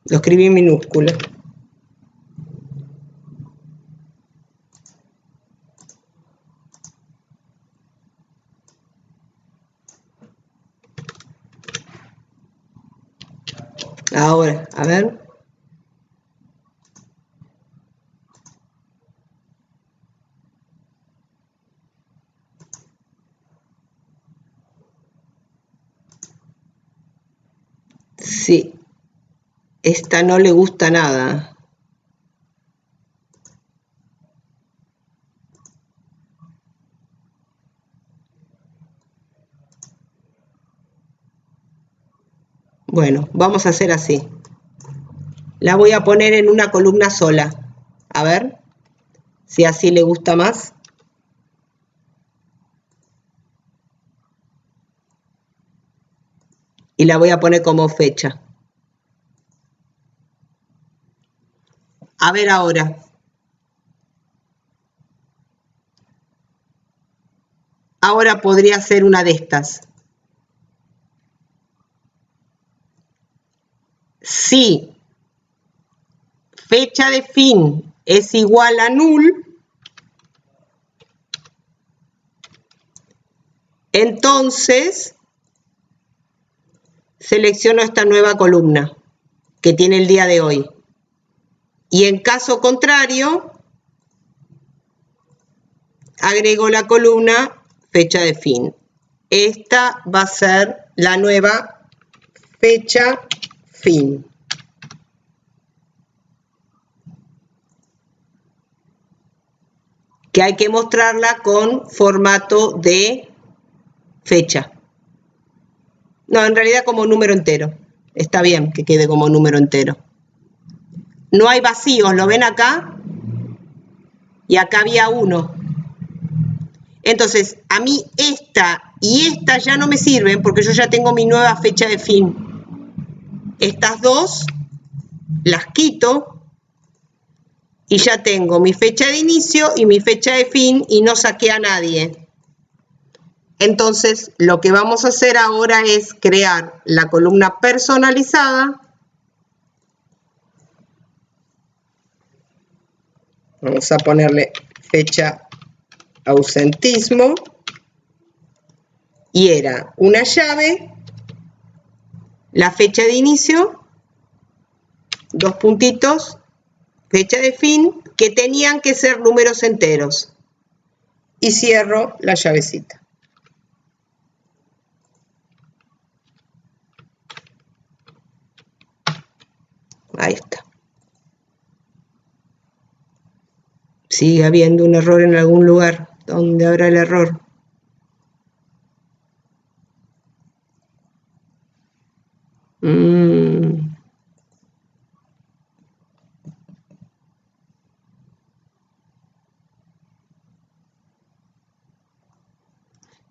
Lo escribí en minúscula. Ahora, a ver. Sí. Esta no le gusta nada. Bueno, vamos a hacer así. La voy a poner en una columna sola. A ver si así le gusta más. Y la voy a poner como fecha. A ver ahora. Ahora podría ser una de estas. Si fecha de fin es igual a null, entonces selecciono esta nueva columna que tiene el día de hoy. Y en caso contrario, agrego la columna fecha de fin. Esta va a ser la nueva fecha fin. Que hay que mostrarla con formato de fecha. No, en realidad como número entero. Está bien que quede como número entero. No hay vacíos, ¿lo ven acá? Y acá había uno. Entonces, a mí esta y esta ya no me sirven porque yo ya tengo mi nueva fecha de fin. Estas dos las quito y ya tengo mi fecha de inicio y mi fecha de fin y no saqué a nadie. Entonces, lo que vamos a hacer ahora es crear la columna personalizada. Vamos a ponerle fecha ausentismo. Y era una llave, la fecha de inicio, dos puntitos, fecha de fin, que tenían que ser números enteros. Y cierro la llavecita. Ahí está. Sigue habiendo un error en algún lugar. ¿Dónde habrá el error?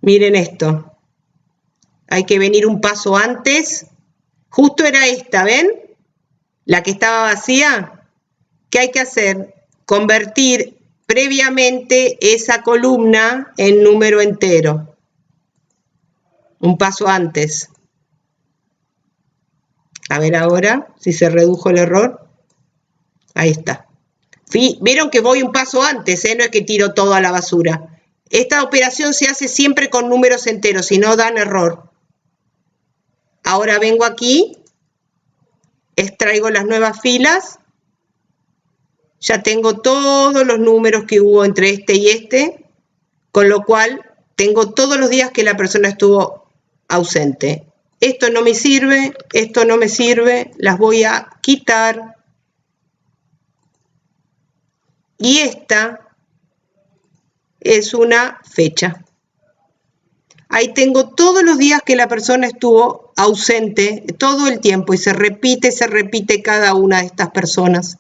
Miren esto. Hay que venir un paso antes. Justo era esta, ¿ven? La que estaba vacía. ¿Qué hay que hacer? Convertir previamente esa columna en número entero. Un paso antes. A ver ahora si se redujo el error. Ahí está. Vieron que voy un paso antes, no es que tiro todo a la basura. Esta operación se hace siempre con números enteros, si no dan error. Ahora vengo aquí, extraigo las nuevas filas. Ya tengo todos los números que hubo entre este y este, con lo cual tengo todos los días que la persona estuvo ausente. Esto no me sirve, esto no me sirve, las voy a quitar. Y esta es una fecha. Ahí tengo todos los días que la persona estuvo ausente, todo el tiempo, y se repite cada una de estas personas.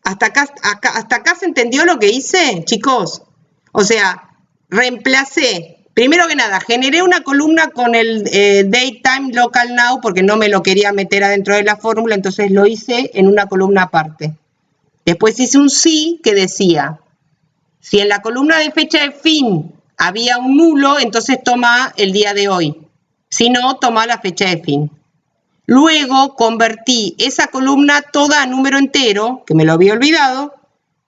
¿Hasta acá se entendió lo que hice, chicos? O sea, reemplacé, primero que nada, generé una columna con el date time local now porque no me lo quería meter adentro de la fórmula, entonces lo hice en una columna aparte. Después hice un sí que decía, si en la columna de fecha de fin había un nulo, entonces toma el día de hoy. Si no, toma la fecha de fin. Luego convertí esa columna toda a número entero, que me lo había olvidado,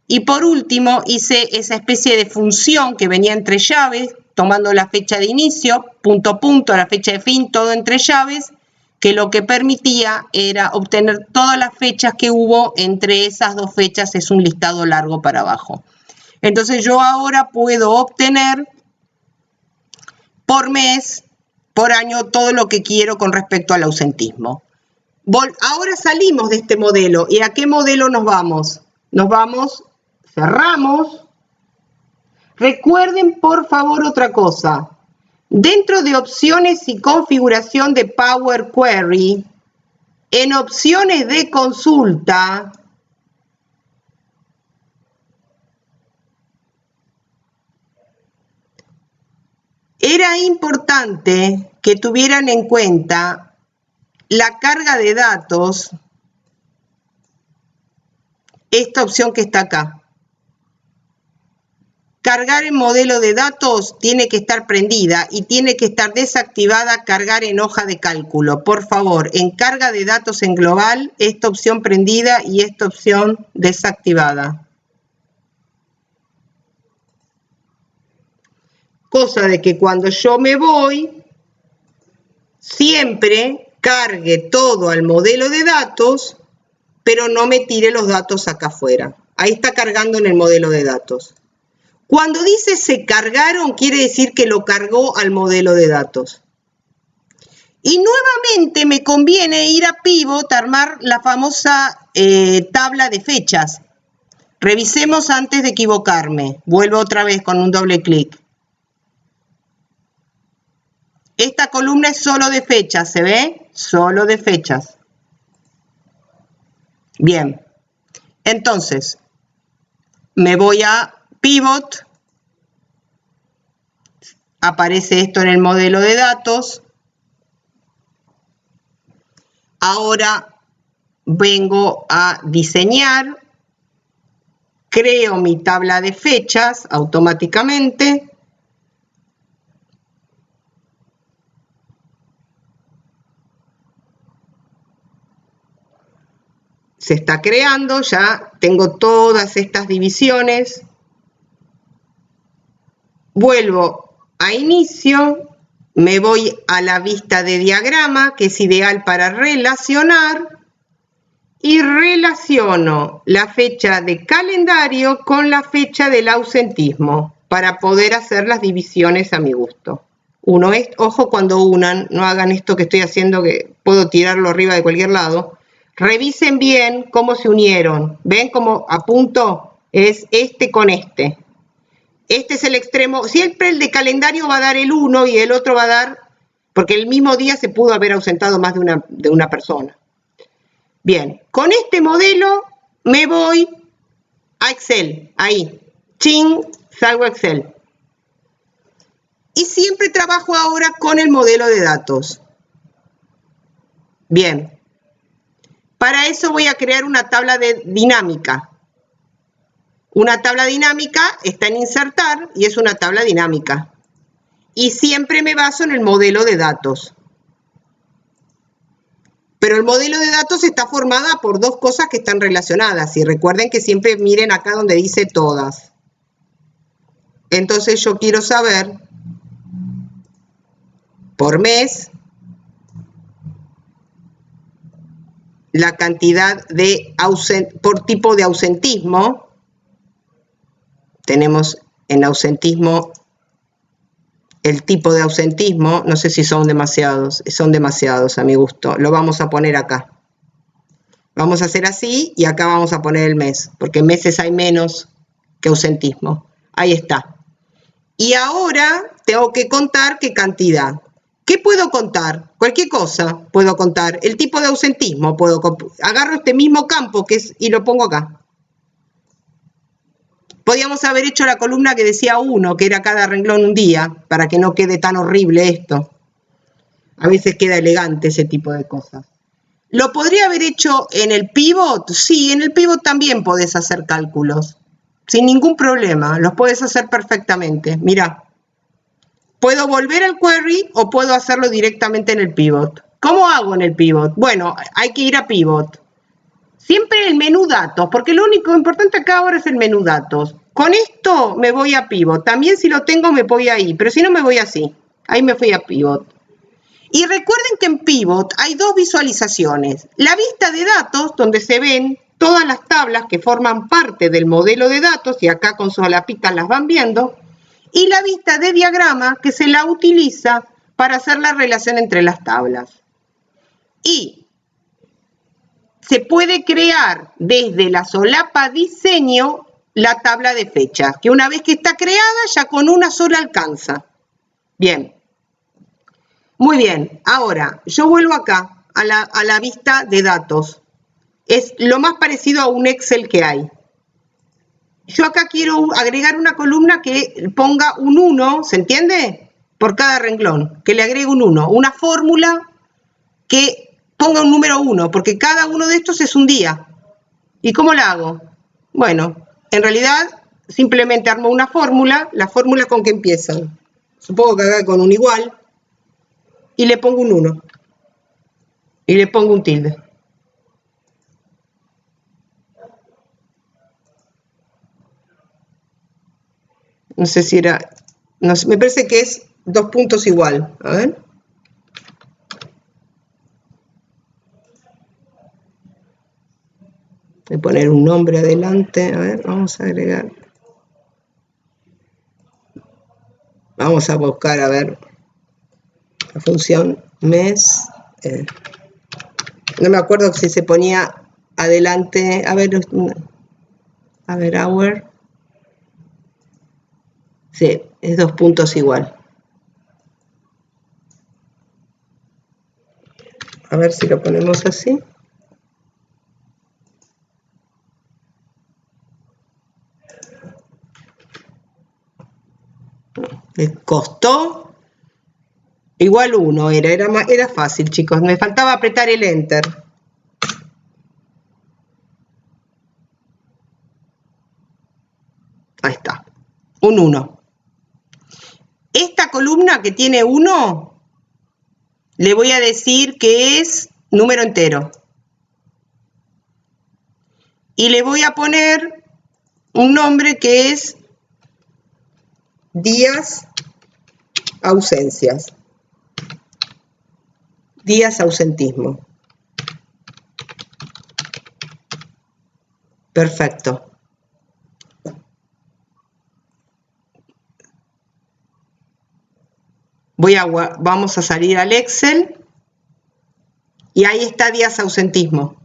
y por último hice esa especie de función que venía entre llaves, tomando la fecha de inicio, punto, punto, la fecha de fin, todo entre llaves, que lo que permitía era obtener todas las fechas que hubo entre esas dos fechas, es un listado largo para abajo. Entonces yo ahora puedo obtener por mes, por año, todo lo que quiero con respecto al ausentismo. Ahora salimos de este modelo. ¿Y a qué modelo nos vamos? Nos vamos, cerramos. Recuerden, por favor, otra cosa. Dentro de opciones y configuración de Power Query, en opciones de consulta, era importante que tuvieran en cuenta la carga de datos, esta opción que está acá. Cargar el modelo de datos tiene que estar prendida y tiene que estar desactivada cargar en hoja de cálculo. Por favor, en carga de datos en global, esta opción prendida y esta opción desactivada. Cosa de que cuando yo me voy, siempre cargue todo al modelo de datos, pero no me tire los datos acá afuera. Ahí está cargando en el modelo de datos. Cuando dice se cargaron, quiere decir que lo cargó al modelo de datos. Y nuevamente me conviene ir a Pivot a armar la famosa tabla de fechas. Revisemos antes de equivocarme. Vuelvo otra vez con un doble clic. Esta columna es solo de fechas, ¿se ve? Solo de fechas. Bien. Entonces, me voy a Pivot. Aparece esto en el modelo de datos. Ahora vengo a diseñar. Creo mi tabla de fechas automáticamente. Se está creando, ya tengo todas estas divisiones. Vuelvo a inicio, me voy a la vista de diagrama, que es ideal para relacionar, y relaciono la fecha de calendario con la fecha del ausentismo, para poder hacer las divisiones a mi gusto. Ojo cuando unan, no hagan esto que estoy haciendo, que puedo tirarlo arriba de cualquier lado. Revisen bien cómo se unieron. ¿Ven cómo apunto? Es este con este. Este es el extremo. Siempre el de calendario va a dar el 1 y el otro va a dar, porque el mismo día se pudo haber ausentado más de una persona. Bien, con este modelo me voy a Excel. Ahí. Chin, salgo a Excel. Y siempre trabajo ahora con el modelo de datos. Bien. Para eso voy a crear una tabla dinámica. Una tabla dinámica está en insertar y es una tabla dinámica. Y siempre me baso en el modelo de datos. Pero el modelo de datos está formada por dos cosas que están relacionadas. Y recuerden que siempre miren acá donde dice todas. Entonces yo quiero saber por mes la cantidad de por tipo de ausentismo. Tenemos en ausentismo el tipo de ausentismo. No sé si son demasiados a mi gusto. Lo vamos a poner acá. Vamos a hacer así y acá vamos a poner el mes, porque meses hay menos que ausentismo. Ahí está. Y ahora tengo que contar qué cantidad. ¿Qué puedo contar? Cualquier cosa puedo contar. El tipo de ausentismo agarro este mismo campo y lo pongo acá. Podíamos haber hecho la columna que decía 1, que era cada renglón un día, para que no quede tan horrible esto. A veces queda elegante ese tipo de cosas. ¿Lo podría haber hecho en el pivot? Sí, en el pivot también podés hacer cálculos. Sin ningún problema, los puedes hacer perfectamente. Mira, puedo volver al query o puedo hacerlo directamente en el pivot. ¿Cómo hago en el pivot? Bueno, hay que ir a pivot. Siempre el menú datos, porque lo único importante acá ahora es el menú datos. Con esto me voy a pivot. También si lo tengo me voy ahí, pero si no me voy así. Ahí me fui a pivot. Y recuerden que en pivot hay dos visualizaciones. La vista de datos, donde se ven todas las tablas que forman parte del modelo de datos, y acá con solapitas las van viendo, y la vista de diagrama, que se la utiliza para hacer la relación entre las tablas. Y se puede crear desde la solapa diseño la tabla de fechas, que una vez que está creada ya con una sola alcanza. Bien. Muy bien. Ahora, yo vuelvo acá a la vista de datos. Es lo más parecido a un Excel que hay. Yo acá quiero agregar una columna que ponga un 1, ¿se entiende? Por cada renglón, que le agregue un 1. Una fórmula que ponga un número 1, porque cada uno de estos es un día. ¿Y cómo la hago? Bueno, en realidad simplemente armo una fórmula, las fórmulas con que empiezan. Supongo que acá con un igual, y le pongo un 1. Y le pongo un tilde. No sé si era, no sé, me parece que es 2 puntos igual. A ver. Voy a poner un nombre adelante. A ver, vamos a agregar. Vamos a buscar, a ver, la función mes. No me acuerdo si se ponía adelante. A ver, hour. Sí, es 2 puntos igual. A ver si lo ponemos así. Me costó. Igual 1 era fácil, chicos. Me faltaba apretar el enter. Ahí está. Un 1. Esta columna que tiene 1, le voy a decir que es número entero. Y le voy a poner un nombre que es días ausencias. Días ausentismo. Perfecto. Vamos a salir al Excel y ahí está días ausentismo.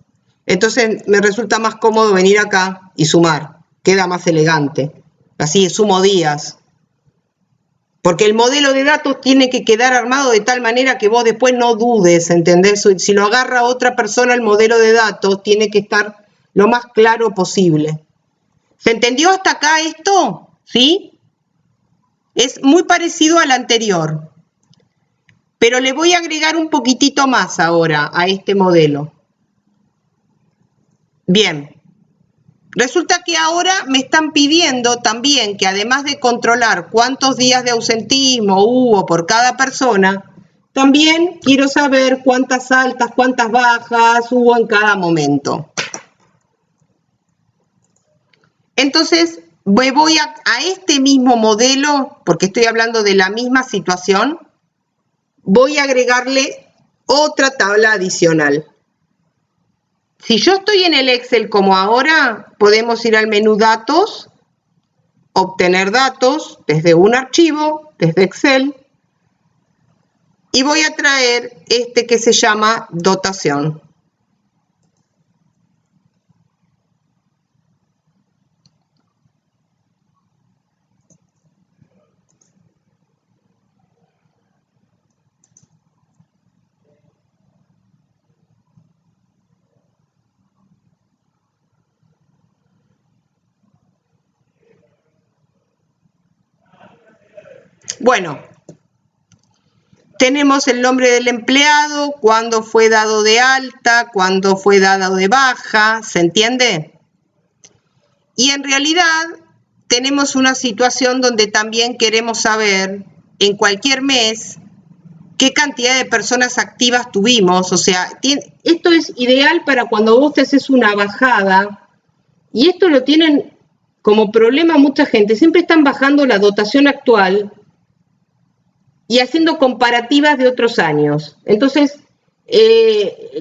Entonces me resulta más cómodo venir acá y sumar. Queda más elegante. Así sumo días. Porque el modelo de datos tiene que quedar armado de tal manera que vos después no dudes, ¿entendés? Si lo agarra otra persona el modelo de datos, tiene que estar lo más claro posible. ¿Se entendió hasta acá esto? ¿Sí? Es muy parecido al anterior. Pero le voy a agregar un poquitito más ahora a este modelo. Bien. Resulta que ahora me están pidiendo también que además de controlar cuántos días de ausentismo hubo por cada persona, también quiero saber cuántas altas, cuántas bajas hubo en cada momento. Entonces, me voy a este mismo modelo, porque estoy hablando de la misma situación, voy a agregarle otra tabla adicional. Si yo estoy en el Excel como ahora, podemos ir al menú Datos, obtener datos desde un archivo, desde Excel, y voy a traer este que se llama dotación. Bueno, tenemos el nombre del empleado, cuándo fue dado de alta, cuándo fue dado de baja, ¿se entiende? Y en realidad tenemos una situación donde también queremos saber en cualquier mes qué cantidad de personas activas tuvimos. O sea, esto es ideal para cuando vos te haces una bajada, y esto lo tienen como problema mucha gente, siempre están bajando la dotación actual y haciendo comparativas de otros años. Entonces,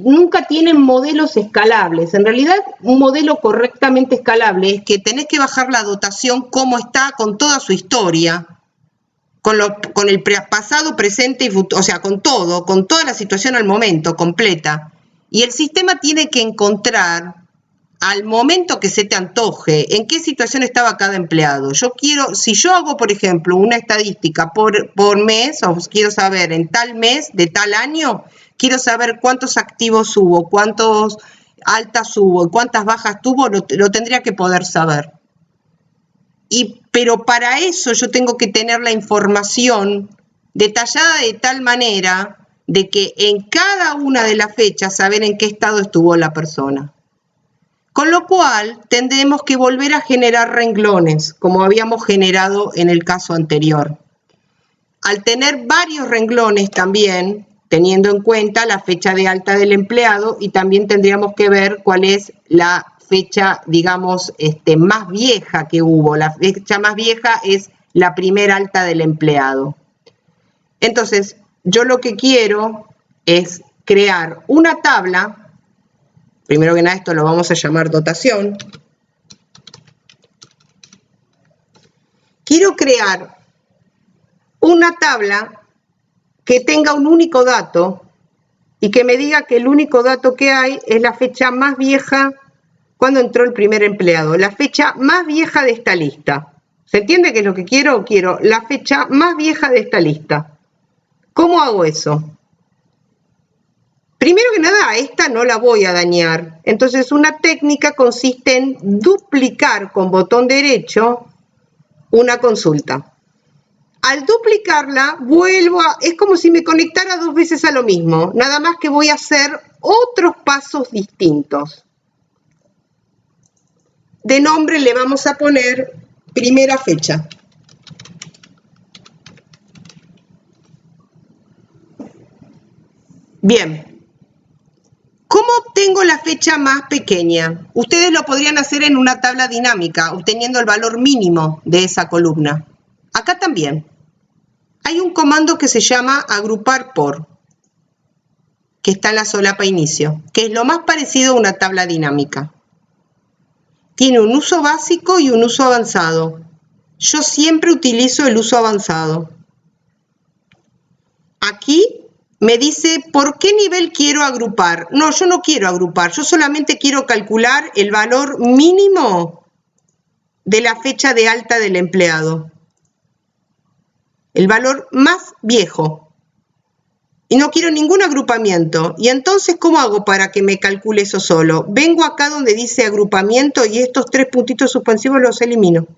nunca tienen modelos escalables. En realidad, un modelo correctamente escalable es que tenés que bajar la dotación como está con toda su historia, con el pasado, presente y futuro, o sea, con todo, con toda la situación al momento, completa. Y el sistema tiene que encontrar al momento que se te antoje, en qué situación estaba cada empleado. Si yo hago, por ejemplo, una estadística por mes, o quiero saber en tal mes de tal año, quiero saber cuántos activos hubo, cuántos altas hubo, cuántas bajas tuvo, lo tendría que poder saber. Pero para eso yo tengo que tener la información detallada de tal manera de que en cada una de las fechas saber en qué estado estuvo la persona. Con lo cual, tendremos que volver a generar renglones, como habíamos generado en el caso anterior. Al tener varios renglones también, teniendo en cuenta la fecha de alta del empleado, y también tendríamos que ver cuál es la fecha, digamos, más vieja que hubo. La fecha más vieja es la primera alta del empleado. Entonces, yo lo que quiero es crear una tabla. Primero que nada, esto lo vamos a llamar dotación. Quiero crear una tabla que tenga un único dato y que me diga que el único dato que hay es la fecha más vieja cuando entró el primer empleado, la fecha más vieja de esta lista. ¿Se entiende qué es lo que quiero? Quiero la fecha más vieja de esta lista. ¿Cómo hago eso? Primero que nada, a esta no la voy a dañar. Entonces, una técnica consiste en duplicar con botón derecho una consulta. Al duplicarla, es como si me conectara dos veces a lo mismo, nada más que voy a hacer otros pasos distintos. De nombre le vamos a poner primera fecha. Bien. ¿Cómo obtengo la fecha más pequeña? Ustedes lo podrían hacer en una tabla dinámica, obteniendo el valor mínimo de esa columna. Acá también. Hay un comando que se llama agrupar por, que está en la solapa inicio, que es lo más parecido a una tabla dinámica. Tiene un uso básico y un uso avanzado. Yo siempre utilizo el uso avanzado. Aquí me dice, ¿por qué nivel quiero agrupar? No, yo no quiero agrupar, yo solamente quiero calcular el valor mínimo de la fecha de alta del empleado. El valor más viejo. Y no quiero ningún agrupamiento. Y entonces, ¿cómo hago para que me calcule eso solo? Vengo acá donde dice agrupamiento y estos tres puntitos suspensivos los elimino.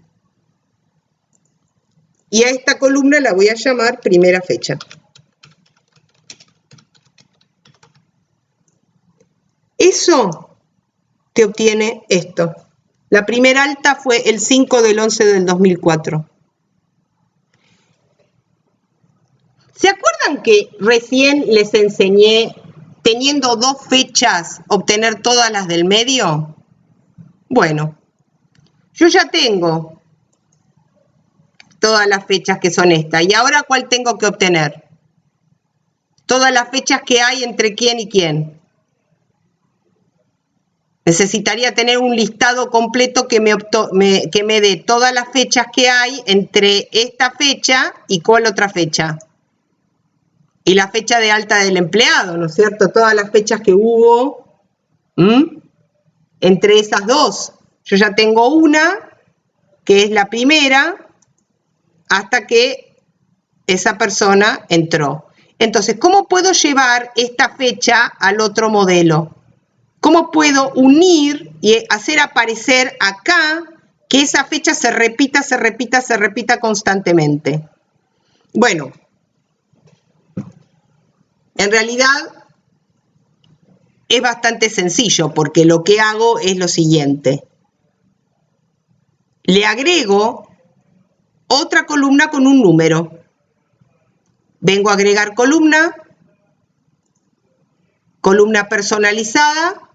Y a esta columna la voy a llamar primera fecha. Eso te obtiene esto. La primera alta fue el 5 del 11 del 2004. ¿Se acuerdan que recién les enseñé, teniendo dos fechas, obtener todas las del medio? Bueno, yo ya tengo todas las fechas que son estas. ¿Y ahora cuál tengo que obtener? Todas las fechas que hay entre quién y quién. Necesitaría tener un listado completo que me dé todas las fechas que hay entre esta fecha y cuál otra fecha. Y la fecha de alta del empleado, ¿no es cierto? Todas las fechas que hubo entre esas dos. Yo ya tengo una, que es la primera, hasta que esa persona entró. Entonces, ¿cómo puedo llevar esta fecha al otro modelo? ¿Cómo puedo unir y hacer aparecer acá que esa fecha se repita constantemente? Bueno, En realidad es bastante sencillo porque lo que hago es lo siguiente. Le agrego otra columna con un número. Vengo a agregar columna, columna personalizada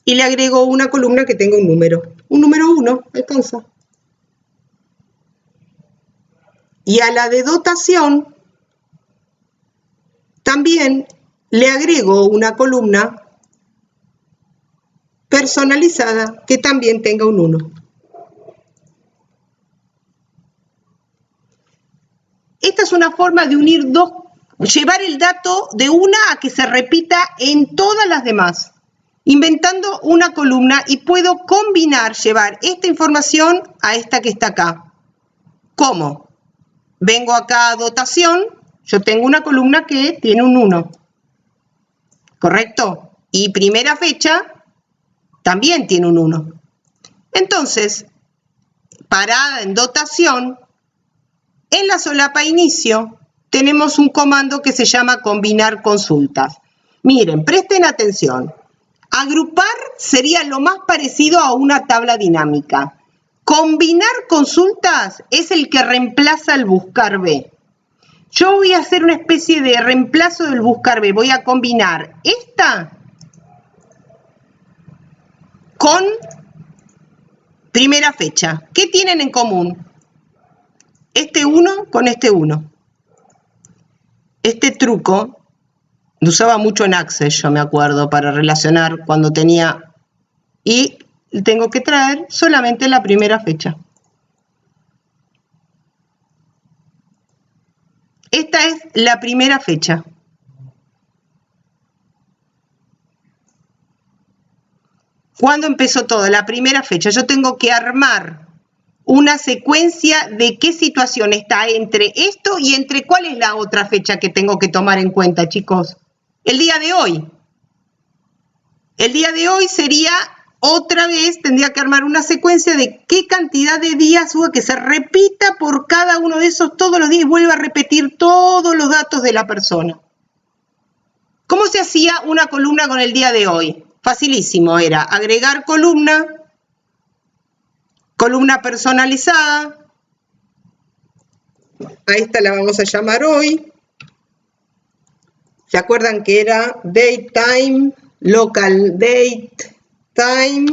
y le agrego una columna que tenga un número. Un número 1, alcanza. Y a la de dotación también le agrego una columna personalizada que también tenga un 1. Esta es una forma de unir dos, llevar el dato de una a que se repita en todas las demás, inventando una columna y puedo combinar, llevar esta información a esta que está acá. ¿Cómo? Vengo acá a dotación, yo tengo una columna que tiene un 1, ¿correcto? Y primera fecha también tiene un 1. Entonces, parada en dotación, en la solapa inicio tenemos un comando que se llama combinar consultas. Miren, presten atención. Agrupar sería lo más parecido a una tabla dinámica. Combinar consultas es el que reemplaza el buscar B. Yo voy a hacer una especie de reemplazo del buscar B. Voy a combinar esta con primera fecha. ¿Qué tienen en común? Este 1 con este 1. Este truco lo usaba mucho en Access, yo me acuerdo, para relacionar cuando tenía... Y tengo que traer solamente la primera fecha. Esta es la primera fecha. ¿Cuándo empezó todo? La primera fecha. Yo tengo que armar una secuencia de qué situación está entre esto y entre cuál es la otra fecha que tengo que tomar en cuenta, chicos. El día de hoy. El día de hoy sería, otra vez, tendría que armar una secuencia de qué cantidad de días hubo que se repita por cada uno de esos todos los días y vuelva a repetir todos los datos de la persona. ¿Cómo se hacía una columna con el día de hoy? Facilísimo, era agregar columna, columna personalizada, a esta la vamos a llamar hoy. ¿Se acuerdan que era date time, local date time,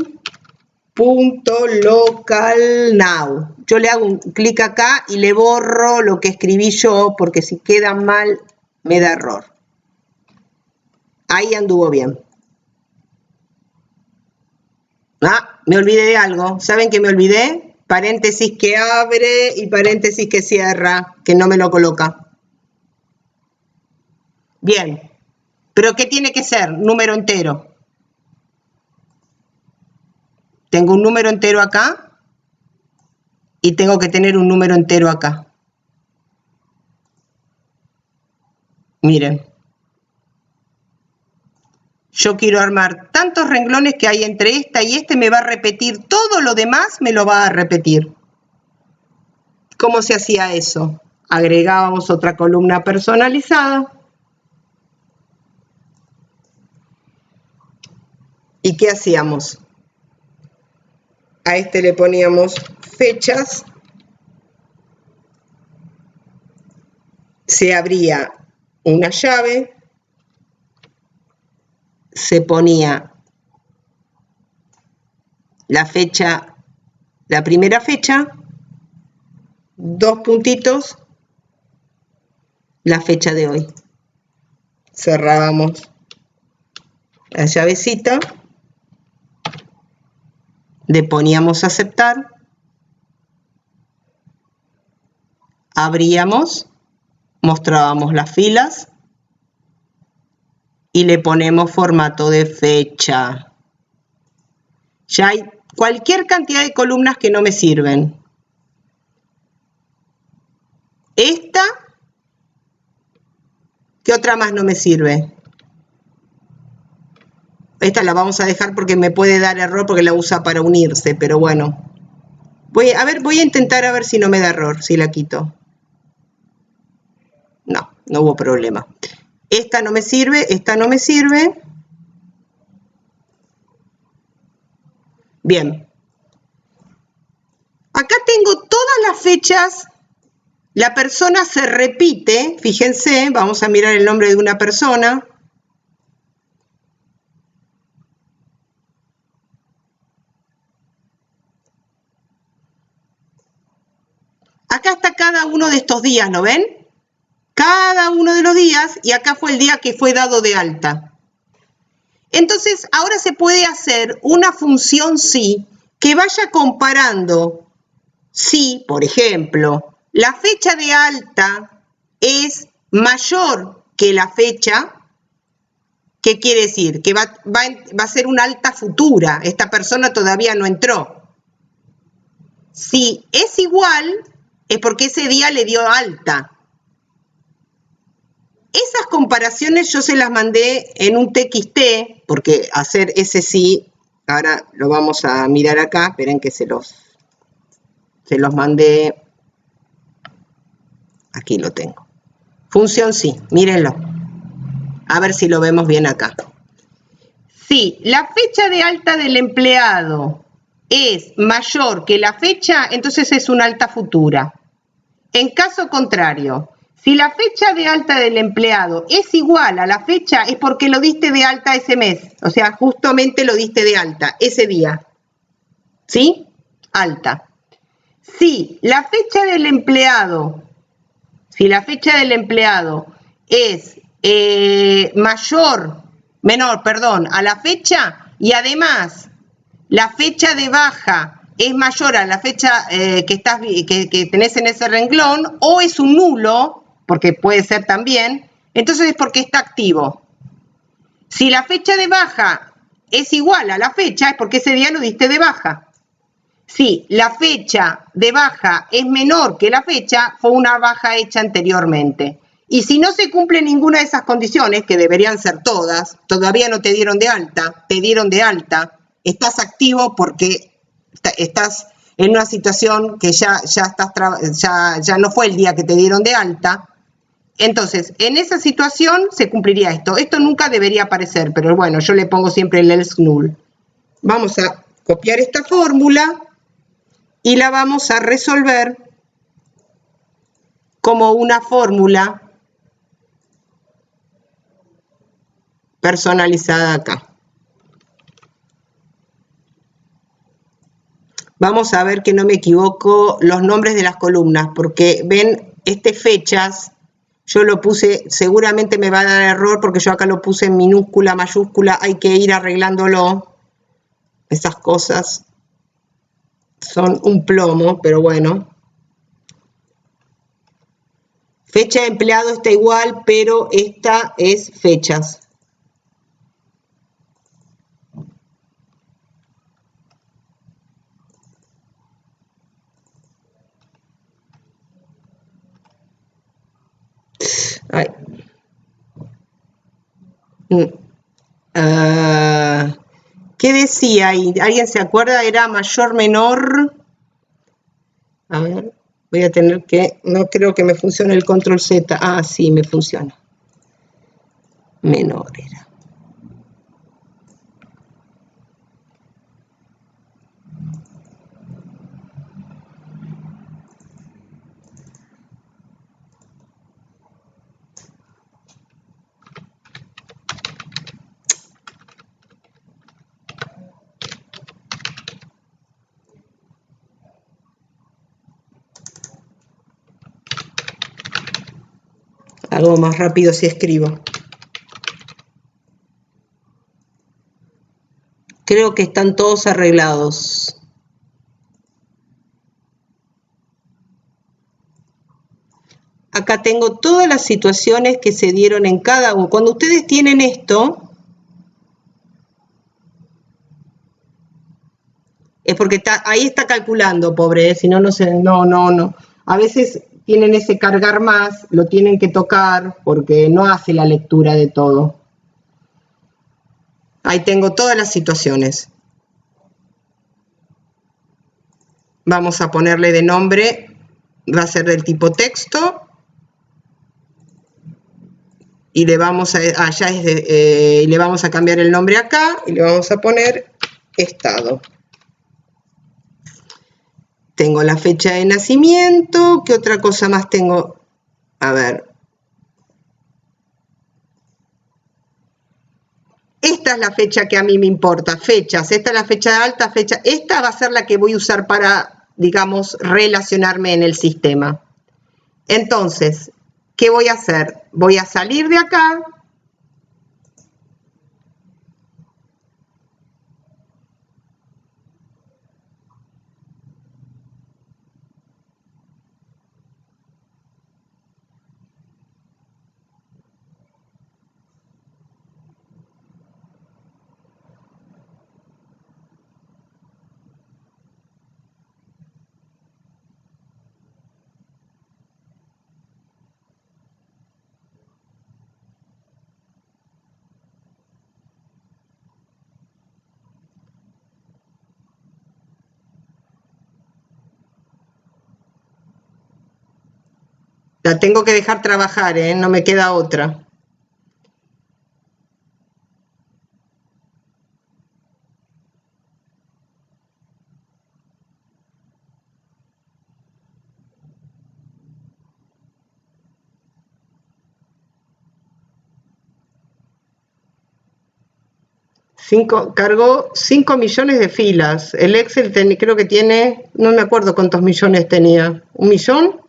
punto local now? Yo le hago un clic acá y le borro lo que escribí yo porque si queda mal me da error. Ahí anduvo bien. Ah, me olvidé de algo. ¿Saben qué me olvidé? Paréntesis que abre y paréntesis que cierra, que no me lo coloca. Bien. ¿Pero qué tiene que ser? Número entero. Tengo un número entero acá y tengo que tener un número entero acá. Miren. Yo quiero armar tantos renglones que hay entre esta y este, me va a repetir todo lo demás, me lo va a repetir. ¿Cómo se hacía eso? Agregábamos otra columna personalizada. ¿Y qué hacíamos? A este le poníamos fechas. Se abría una llave. Se ponía la fecha, la primera fecha, dos puntitos, la fecha de hoy. Cerrábamos la llavecita, le poníamos aceptar, abríamos, mostrábamos las filas y le ponemos formato de fecha. Ya hay cualquier cantidad de columnas que no me sirven. Esta, ¿qué otra más no me sirve? Esta la vamos a dejar porque me puede dar error porque la usa para unirse, pero bueno. Voy a intentar a ver si no me da error, si la quito. No, no hubo problema. Esta no me sirve, esta no me sirve. Bien. Acá tengo todas las fechas. La persona se repite, fíjense, vamos a mirar el nombre de una persona. Acá está cada uno de estos días, ¿lo ven? Cada uno de los días, y acá fue el día que fue dado de alta. Entonces, ahora se puede hacer una función si que vaya comparando si, por ejemplo, la fecha de alta es mayor que la fecha. ¿Qué quiere decir? Que va a ser una alta futura. Esta persona todavía no entró. Si es igual, es porque ese día le dio alta. Esas comparaciones yo se las mandé en un TXT, porque hacer ese sí, ahora lo vamos a mirar acá, esperen que se los mandé. Aquí lo tengo. Función sí, mírenlo. A ver si lo vemos bien acá. Si la fecha de alta del empleado es mayor que la fecha, entonces es una alta futura. En caso contrario, si la fecha de alta del empleado es igual a la fecha, es porque lo diste de alta ese mes. O sea, justamente lo diste de alta ese día. ¿Sí? Alta. Si la fecha del empleado, es menor a la fecha, y además la fecha de baja es mayor a la fecha que tenés en ese renglón, o es un nulo, porque puede ser también, entonces es porque está activo. Si la fecha de baja es igual a la fecha, es porque ese día lo diste de baja. Si la fecha de baja es menor que la fecha, fue una baja hecha anteriormente. Y si no se cumple ninguna de esas condiciones, que deberían ser todas, todavía no te dieron de alta, te dieron de alta, estás activo porque estás en una situación que ya no fue el día que te dieron de alta. Entonces, en esa situación se cumpliría esto. Esto nunca debería aparecer, pero bueno, yo le pongo siempre el else null. Vamos a copiar esta fórmula y la vamos a resolver como una fórmula personalizada acá. Vamos a ver que no me equivoco los nombres de las columnas, porque ven, fechas, yo lo puse, seguramente me va a dar error porque yo acá lo puse en minúscula, mayúscula, hay que ir arreglándolo. Esas cosas son un plomo, pero bueno. Fecha de empleado está igual, pero esta es fechas. Ay. ¿Qué decía ahí? ¿Alguien se acuerda? ¿Era mayor, menor? A ver, voy a tener que... No creo que me funcione el control Z. Ah, sí, me funciona. Menor era. Hago más rápido si escribo. Creo que están todos arreglados. Acá tengo todas las situaciones que se dieron en cada uno. Cuando ustedes tienen esto, es porque ahí está calculando, pobre, si no, no. A veces tienen ese cargar más, lo tienen que tocar porque no hace la lectura de todo. Ahí tengo todas las situaciones. Vamos a ponerle de nombre, va a ser del tipo texto. y le vamos a, y le vamos a cambiar el nombre acá y le vamos a poner estado. Tengo la fecha de nacimiento. ¿Qué otra cosa más tengo? A ver. Esta es la fecha que a mí me importa, fechas. Esta es la fecha de alta, fecha. Esta va a ser la que voy a usar para, digamos, relacionarme en el sistema. Entonces, ¿qué voy a hacer? Voy a salir de acá. La tengo que dejar trabajar, ¿eh? No me queda otra. Cargó 5 millones de filas. El Excel creo que tiene, no me acuerdo cuántos millones tenía. ¿1 millón?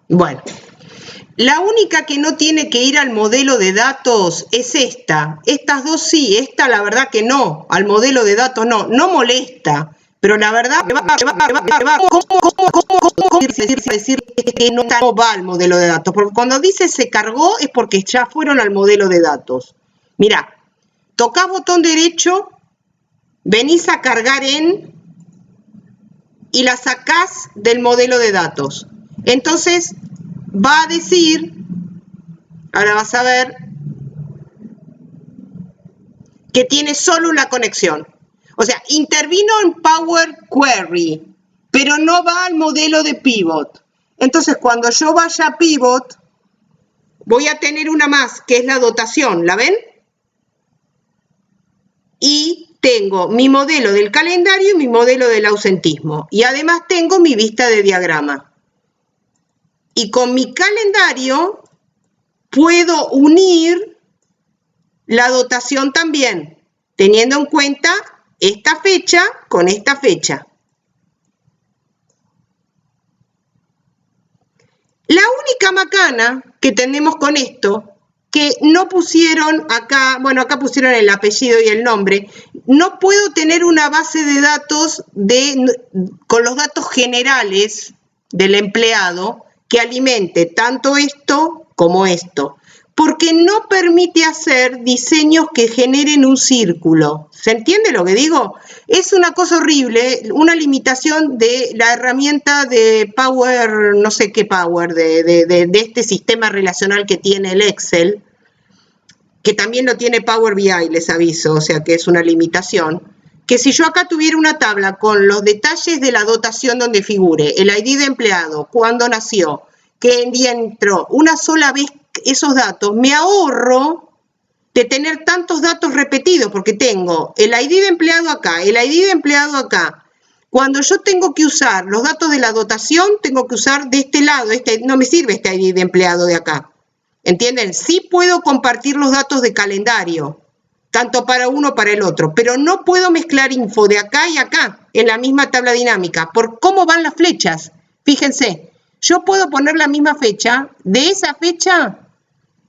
Bueno, la única que no tiene que ir al modelo de datos es esta. Estas dos sí, esta la verdad que no, al modelo de datos no molesta. Pero la verdad, ¿cómo decir que no va al modelo de datos? Porque cuando dice se cargó es porque ya fueron al modelo de datos. Mirá, tocás botón derecho, venís a cargar en y la sacás del modelo de datos. Entonces va a decir, ahora vas a ver, que tiene solo una conexión. O sea, intervino en Power Query, pero no va al modelo de pivot. Entonces, cuando yo vaya a pivot, voy a tener una más, que es la dotación, ¿la ven? Y tengo mi modelo del calendario y mi modelo del ausentismo. Y además tengo mi vista de diagrama. Y con mi calendario puedo unir la dotación también, teniendo en cuenta esta fecha con esta fecha. La única macana que tenemos con esto, que no pusieron acá, bueno, acá pusieron el apellido y el nombre, no puedo tener una base de datos con los datos generales del empleado que alimente tanto esto como esto, porque no permite hacer diseños que generen un círculo. ¿Se entiende lo que digo? Es una cosa horrible, una limitación de la herramienta de Power, no sé qué Power, de este sistema relacional que tiene el Excel, que también lo tiene Power BI, les aviso, o sea que es una limitación, que si yo acá tuviera una tabla con los detalles de la dotación donde figure, el ID de empleado, cuándo nació, qué día entró, una sola vez esos datos, me ahorro de tener tantos datos repetidos, porque tengo el ID de empleado acá, el ID de empleado acá. Cuando yo tengo que usar los datos de la dotación, tengo que usar de este lado, no me sirve este ID de empleado de acá. ¿Entienden? Sí puedo compartir los datos de calendario, tanto para uno como para el otro, pero no puedo mezclar info de acá y acá en la misma tabla dinámica, por cómo van las flechas. Fíjense, yo puedo poner la misma fecha, de esa fecha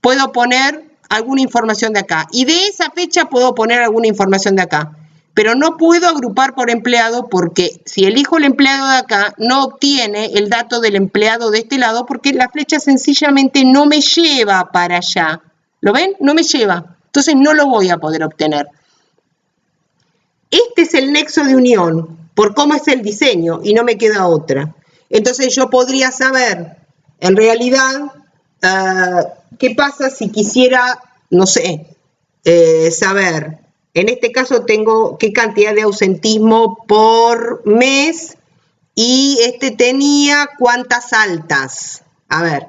puedo poner alguna información de acá y de esa fecha puedo poner alguna información de acá, pero no puedo agrupar por empleado porque si elijo el empleado de acá no obtiene el dato del empleado de este lado porque la flecha sencillamente no me lleva para allá. ¿Lo ven? No me lleva. Entonces no lo voy a poder obtener. Este es el nexo de unión por cómo es el diseño y no me queda otra. Entonces yo podría saber en realidad ¿qué pasa si quisiera, no sé, saber? En este caso tengo qué cantidad de ausentismo por mes y este tenía cuántas altas. A ver.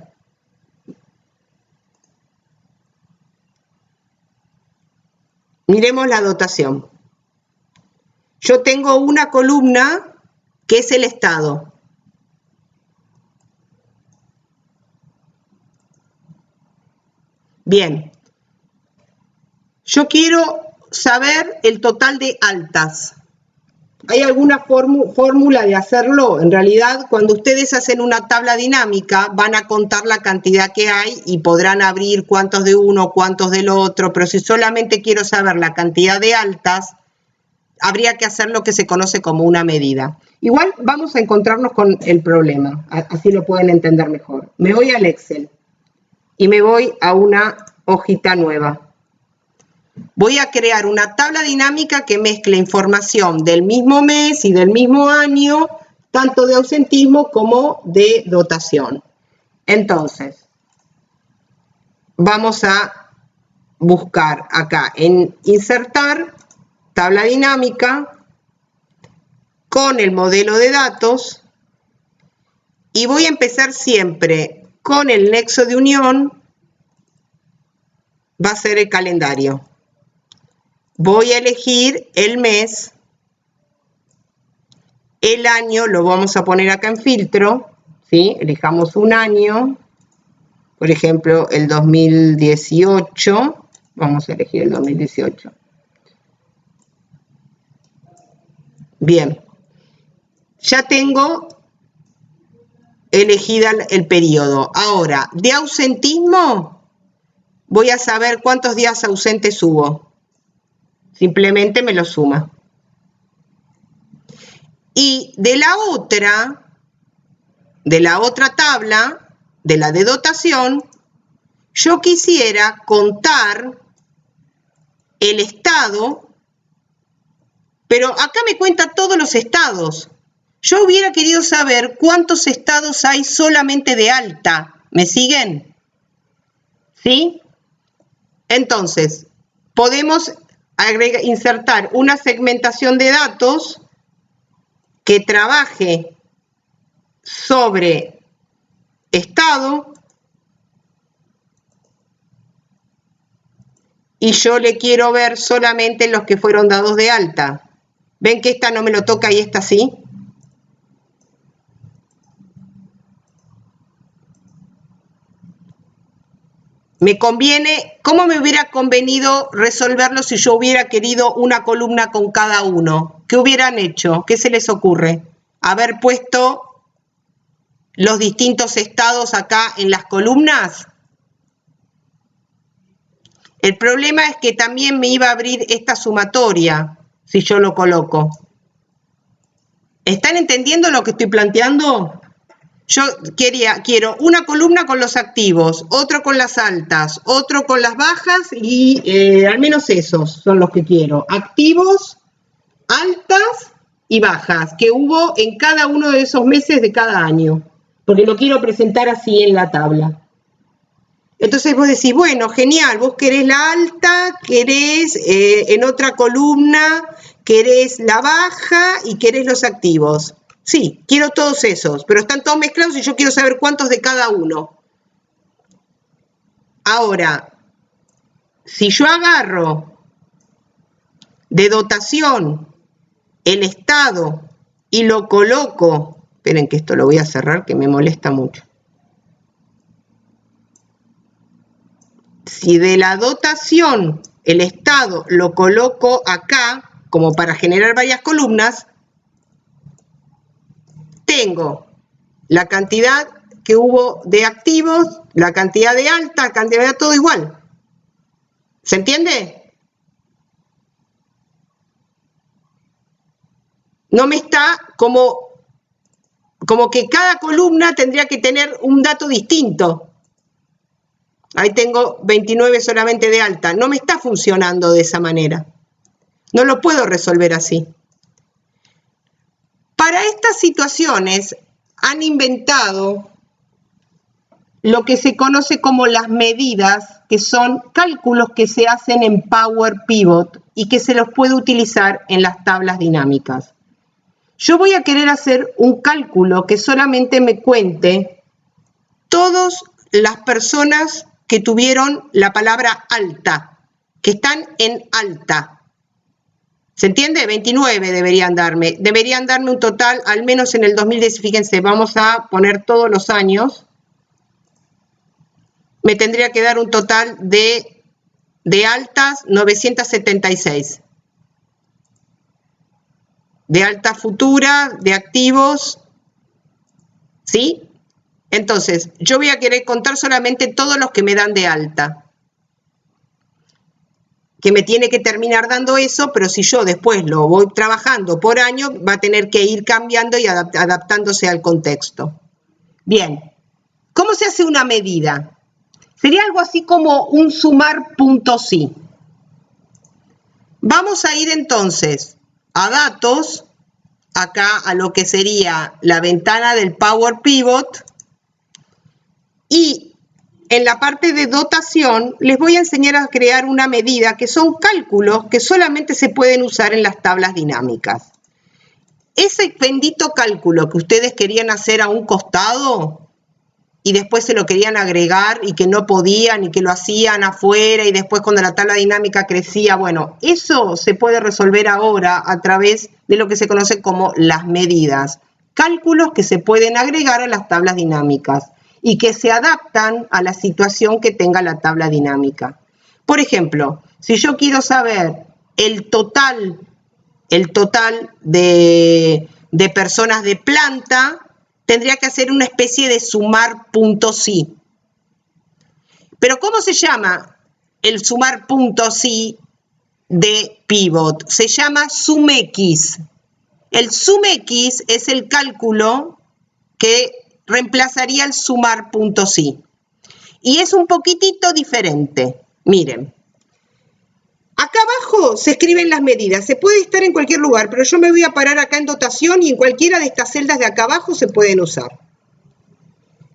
Miremos la dotación. Yo tengo una columna que es el estado. Bien, yo quiero saber el total de altas. ¿Hay alguna fórmula de hacerlo? En realidad, cuando ustedes hacen una tabla dinámica, van a contar la cantidad que hay y podrán abrir cuántos de uno, cuántos del otro, pero si solamente quiero saber la cantidad de altas, habría que hacer lo que se conoce como una medida. Igual vamos a encontrarnos con el problema, así lo pueden entender mejor. Me voy al Excel y me voy a una hojita nueva. Voy a crear una tabla dinámica que mezcle información del mismo mes y del mismo año, tanto de ausentismo como de dotación. Entonces, vamos a buscar acá en insertar, tabla dinámica, con el modelo de datos, y voy a empezar siempre con el nexo de unión, va a ser el calendario. Voy a elegir el mes, el año lo vamos a poner acá en filtro, ¿sí? Elijamos un año, por ejemplo el 2018, vamos a elegir el 2018. Bien, ya tengo elegida el periodo. Ahora, de ausentismo, voy a saber cuántos días ausentes hubo. Simplemente me lo suma. Y de la otra tabla, de la de dotación, yo quisiera contar el estado, pero acá me cuenta todos los estados. Yo hubiera querido saber cuántos estados hay solamente de alta. ¿Me siguen? ¿Sí? Entonces, podemos insertar una segmentación de datos que trabaje sobre estado y yo le quiero ver solamente los que fueron dados de alta. ¿Ven que esta no me lo toca y esta sí? Me conviene, ¿cómo me hubiera convenido resolverlo si yo hubiera querido una columna con cada uno? ¿Qué hubieran hecho? ¿Qué se les ocurre? ¿Haber puesto los distintos estados acá en las columnas? El problema es que también me iba a abrir esta sumatoria si yo lo coloco. ¿Están entendiendo lo que estoy planteando? Yo quiero una columna con los activos, otro con las altas, otro con las bajas y al menos esos son los que quiero. Activos, altas y bajas que hubo en cada uno de esos meses de cada año, porque lo quiero presentar así en la tabla. Entonces vos decís, bueno, genial, vos querés la alta, querés en otra columna, querés la baja y querés los activos. Sí, quiero todos esos, pero están todos mezclados y yo quiero saber cuántos de cada uno. Ahora, si yo agarro de dotación el estado y lo coloco, esperen que esto lo voy a cerrar que me molesta mucho. Si de la dotación el estado lo coloco acá, como para generar varias columnas, tengo la cantidad que hubo de activos, la cantidad de alta, la cantidad de todo igual. ¿Se entiende? No me está como que cada columna tendría que tener un dato distinto. Ahí tengo 29 solamente de alta. No me está funcionando de esa manera. No lo puedo resolver así. Para estas situaciones han inventado lo que se conoce como las medidas, que son cálculos que se hacen en Power Pivot y que se los puede utilizar en las tablas dinámicas. Yo voy a querer hacer un cálculo que solamente me cuente todas las personas que tuvieron la palabra alta, que están en alta. ¿Se entiende? 29 deberían darme. Deberían darme un total, al menos en el 2010, fíjense, vamos a poner todos los años. Me tendría que dar un total de altas 976. De alta futura, de activos, ¿sí? Entonces, yo voy a querer contar solamente todos los que me dan de alta. Que me tiene que terminar dando eso, pero si yo después lo voy trabajando por año, va a tener que ir cambiando y adaptándose al contexto. Bien, ¿cómo se hace una medida? Sería algo así como un sumar puntos sí. Vamos a ir entonces a datos, acá a lo que sería la ventana del Power Pivot, y en la parte de dotación les voy a enseñar a crear una medida que son cálculos que solamente se pueden usar en las tablas dinámicas. Ese bendito cálculo que ustedes querían hacer a un costado y después se lo querían agregar y que no podían y que lo hacían afuera y después cuando la tabla dinámica crecía, bueno, eso se puede resolver ahora a través de lo que se conoce como las medidas. Cálculos que se pueden agregar a las tablas dinámicas y que se adaptan a la situación que tenga la tabla dinámica. Por ejemplo, si yo quiero saber el total de personas de planta, tendría que hacer una especie de sumar puntos sí. Pero ¿cómo se llama el sumar puntos sí de pivot? Se llama SumX. El SumX es el cálculo que reemplazaría el sumar puntos sí. Y es un poquitito diferente. Miren. Acá abajo se escriben las medidas, se puede estar en cualquier lugar, pero yo me voy a parar acá en dotación y en cualquiera de estas celdas de acá abajo se pueden usar.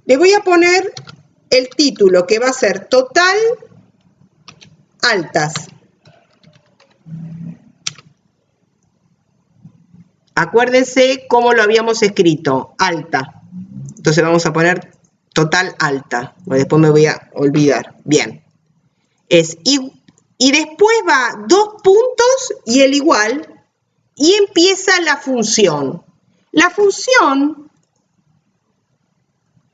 Le voy a poner el título que va a ser total altas. Acuérdense cómo lo habíamos escrito, alta. Entonces vamos a poner total alta, después me voy a olvidar. Bien, y después va 2 puntos y el igual, y empieza la función. La función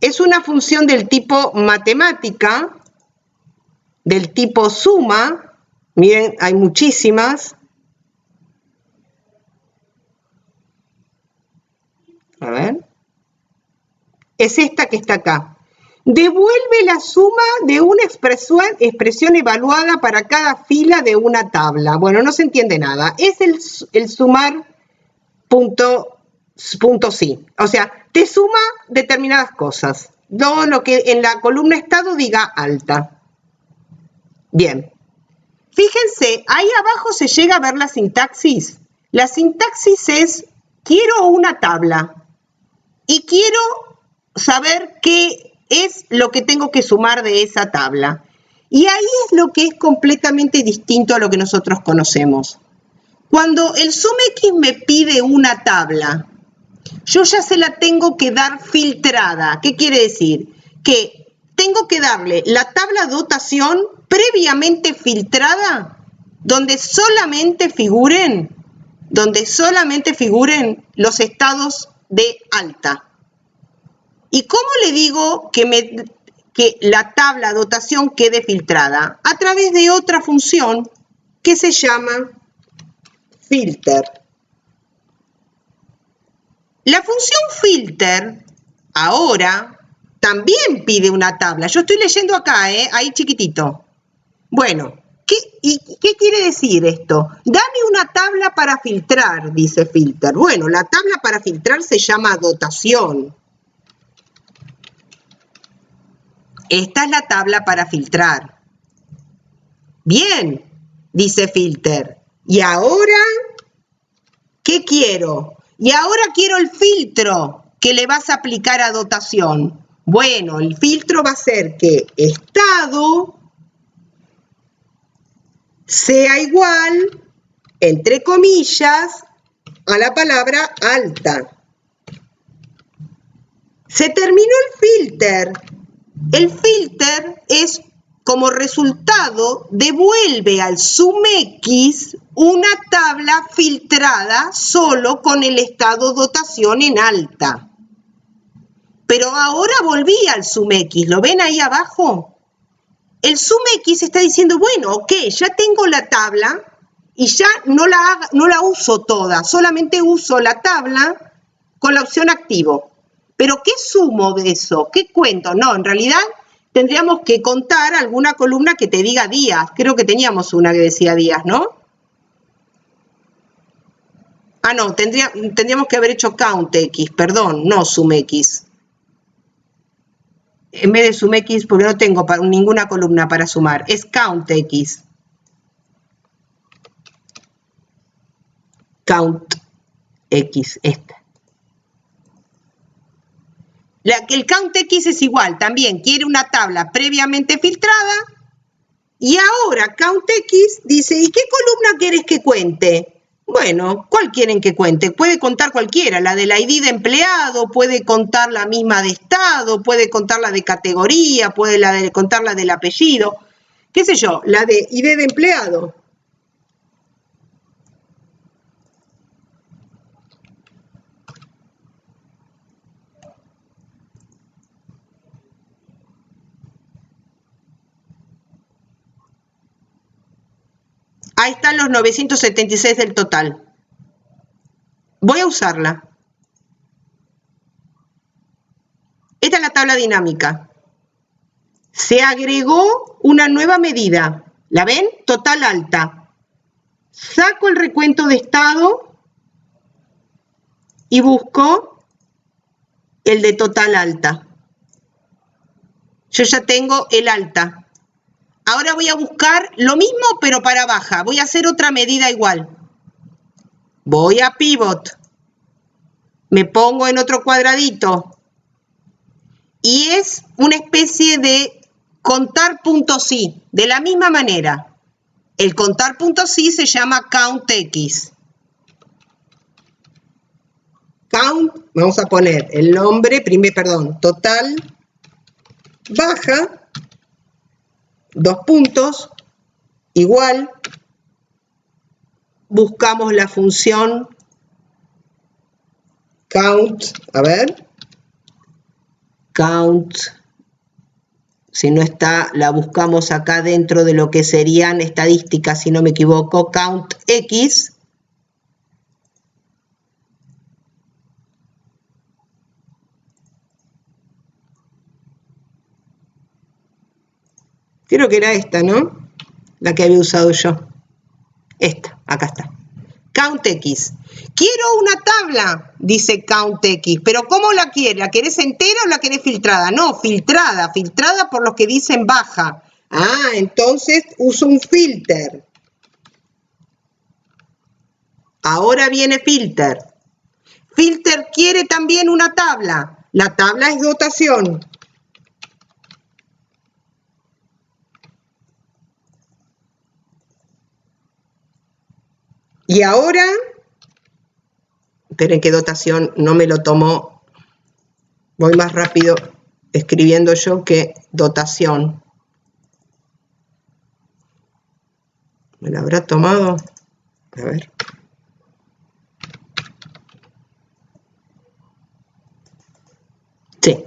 es una función del tipo matemática, del tipo suma. Miren, hay muchísimas. A ver. Es esta que está acá. Devuelve la suma de una expresión evaluada para cada fila de una tabla. Bueno, no se entiende nada. Es el sumar punto sí. O sea, te suma determinadas cosas. Todo lo que en la columna estado diga alta. Bien. Fíjense, ahí abajo se llega a ver la sintaxis. La sintaxis es, quiero una tabla y quiero saber qué es lo que tengo que sumar de esa tabla. Y ahí es lo que es completamente distinto a lo que nosotros conocemos. Cuando el SumX me pide una tabla, yo ya se la tengo que dar filtrada. ¿Qué quiere decir? Que tengo que darle la tabla dotación previamente filtrada, donde solamente figuren los estados de alta. ¿Y cómo le digo que la tabla dotación quede filtrada? A través de otra función que se llama filter. La función filter ahora también pide una tabla. Yo estoy leyendo acá, ahí chiquitito. Bueno, ¿qué quiere decir esto? Dame una tabla para filtrar, dice filter. Bueno, la tabla para filtrar se llama dotación. Esta es la tabla para filtrar. Bien, dice filter. ¿Y ahora qué quiero? Y ahora quiero el filtro que le vas a aplicar a dotación. Bueno, el filtro va a ser que estado sea igual, entre comillas, a la palabra alta. Se terminó el filter. El filter es, como resultado, devuelve al SUMX una tabla filtrada solo con el estado dotación en alta. Pero ahora volví al SUMX, ¿lo ven ahí abajo? El SUMX está diciendo, bueno, ok, ya tengo la tabla y ya no la uso toda, solamente uso la tabla con la opción activo. Pero ¿qué sumo de eso? ¿Qué cuento? No, en realidad tendríamos que contar alguna columna que te diga días. Creo que teníamos una que decía días, ¿no? Ah, no, tendríamos que haber hecho CountX, perdón, no SumX. En vez de SumX, porque no tengo ninguna columna para sumar, es CountX. CountX, esta. El CountX es igual, también quiere una tabla previamente filtrada y ahora CountX dice, ¿y qué columna quieres que cuente? Bueno, ¿cuál quieren que cuente? Puede contar cualquiera, la del ID de empleado, puede contar la misma de estado, puede contar la de categoría, puede contar la del apellido, qué sé yo, la de ID de empleado. Ahí están los 976 del total. Voy a usarla. Esta es la tabla dinámica. Se agregó una nueva medida. ¿La ven? Total alta. Saco el recuento de estado y busco el de total alta. Yo ya tengo el alta. Ahora voy a buscar lo mismo, pero para baja. Voy a hacer otra medida igual. Voy a pivot. Me pongo en otro cuadradito. Y es una especie de contar puntos sí, de la misma manera. El contar puntos sí se llama CountX. Count, vamos a poner el nombre, total, baja, 2 puntos, igual, buscamos la función count, a ver, count, si no está, la buscamos acá dentro de lo que serían estadísticas, si no me equivoco, CountX. Creo que era esta, ¿no? La que había usado yo. Esta, acá está. CountX. Quiero una tabla, dice CountX, pero ¿cómo la quieres? ¿La querés entera o la querés filtrada? No, filtrada por los que dicen baja. Ah, entonces uso un filter. Ahora viene filter. Filter quiere también una tabla. La tabla es dotación. Y ahora, esperen que dotación no me lo tomó. Voy más rápido escribiendo yo que dotación. ¿Me la habrá tomado? A ver. Sí.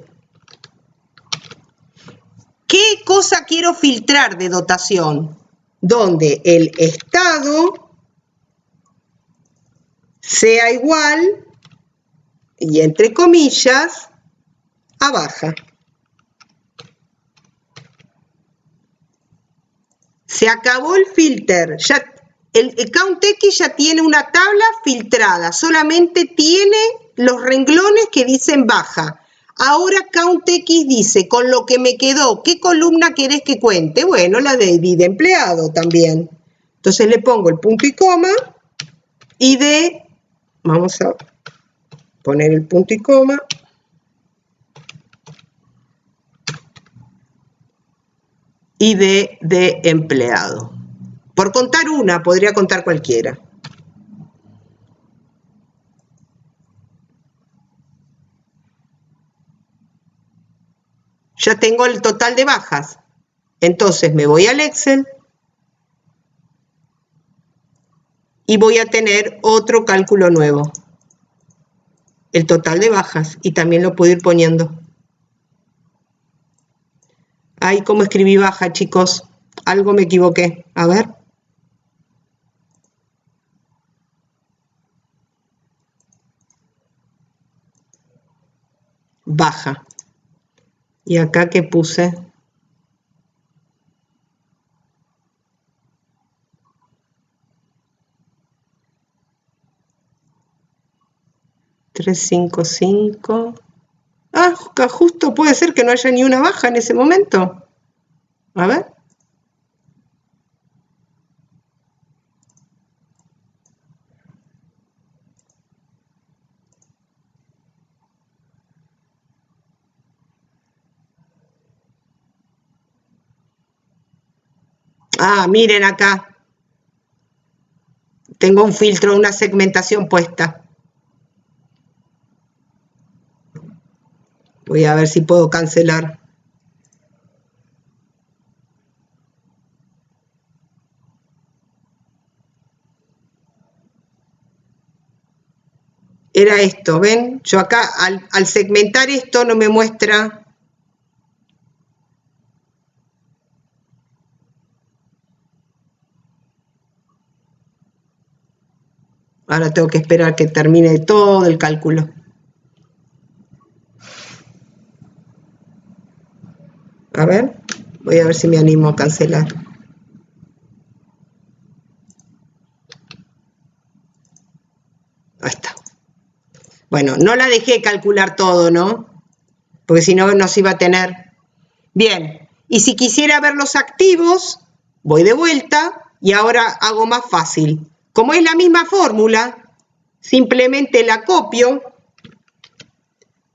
¿Qué cosa quiero filtrar de dotación? Donde el estado sea igual, y entre comillas, a baja. Se acabó el filter. Ya, el CountX ya tiene una tabla filtrada. Solamente tiene los renglones que dicen baja. Ahora CountX dice, con lo que me quedó, ¿qué columna querés que cuente? Bueno, la de ID de empleado también. Entonces le pongo el punto y coma. Vamos a poner el punto y coma. ID de empleado. Por contar una, podría contar cualquiera. Ya tengo el total de bajas. Entonces me voy al Excel y voy a tener otro cálculo nuevo. El total de bajas, y también lo puedo ir poniendo. Ay, ¿cómo escribí baja, chicos? Algo me equivoqué. A ver. Baja. Y acá que puse 355. Ah, justo puede ser que no haya ni una baja en ese momento. A ver. Ah, miren acá. Tengo un filtro, una segmentación puesta. Voy a ver si puedo cancelar. Era esto, ¿ven? Yo acá al segmentar esto no me muestra. Ahora tengo que esperar que termine todo el cálculo. A ver, voy a ver si me animo a cancelar. Ahí está. Bueno, no la dejé calcular todo, ¿no? Porque si no, no se iba a tener. Bien, y si quisiera ver los activos, voy de vuelta y ahora hago más fácil. Como es la misma fórmula, simplemente la copio,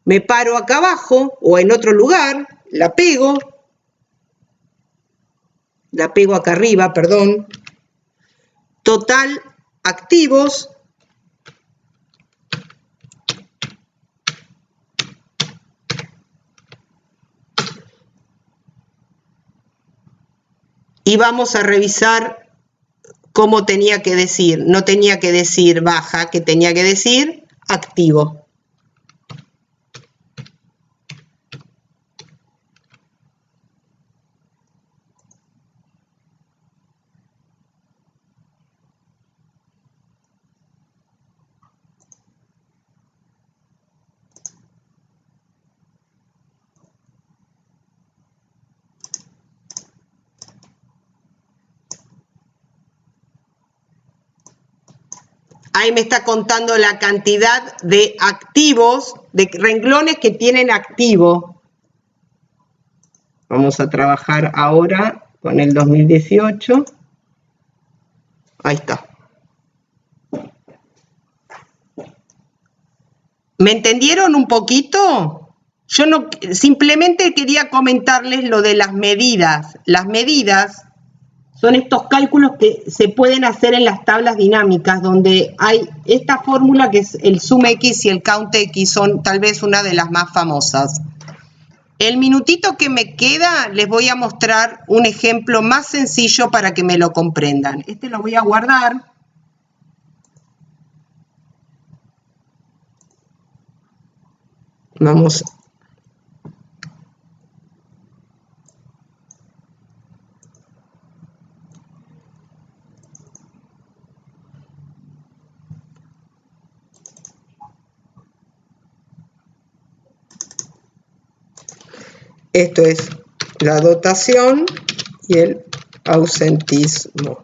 me paro acá abajo o en otro lugar, la pego acá arriba, perdón. Total activos. Y vamos a revisar cómo tenía que decir. No tenía que decir baja, que tenía que decir activo. Ahí me está contando la cantidad de activos, de renglones que tienen activo. Vamos a trabajar ahora con el 2018. Ahí está. ¿Me entendieron un poquito? Yo no, simplemente quería comentarles lo de las medidas. Las medidas son estos cálculos que se pueden hacer en las tablas dinámicas, donde hay esta fórmula que es el SumX y el CountX, son tal vez una de las más famosas. El minutito que me queda les voy a mostrar un ejemplo más sencillo para que me lo comprendan. Este lo voy a guardar. Vamos. Esto es la dotación y el ausentismo.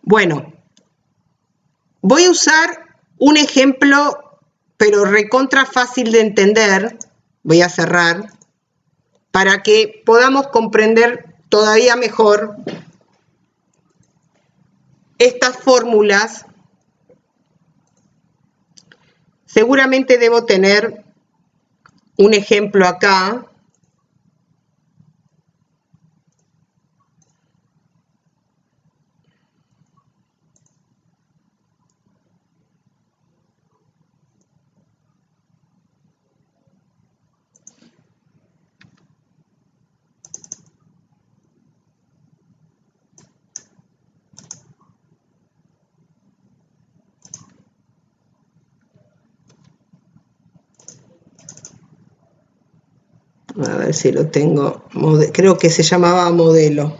Bueno, voy a usar un ejemplo, pero recontra fácil de entender. Voy a cerrar para que podamos comprender todavía mejor estas fórmulas. Seguramente debo tener un ejemplo acá. A ver si lo tengo. Creo que se llamaba modelo.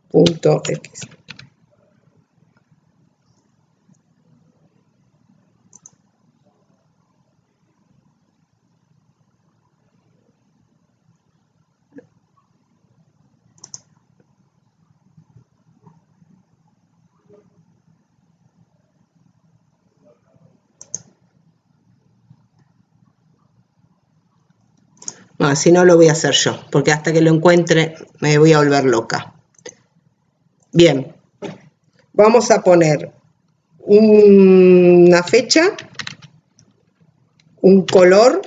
Punto X. No, si no lo voy a hacer yo, porque hasta que lo encuentre me voy a volver loca. Bien, vamos a poner una fecha, un color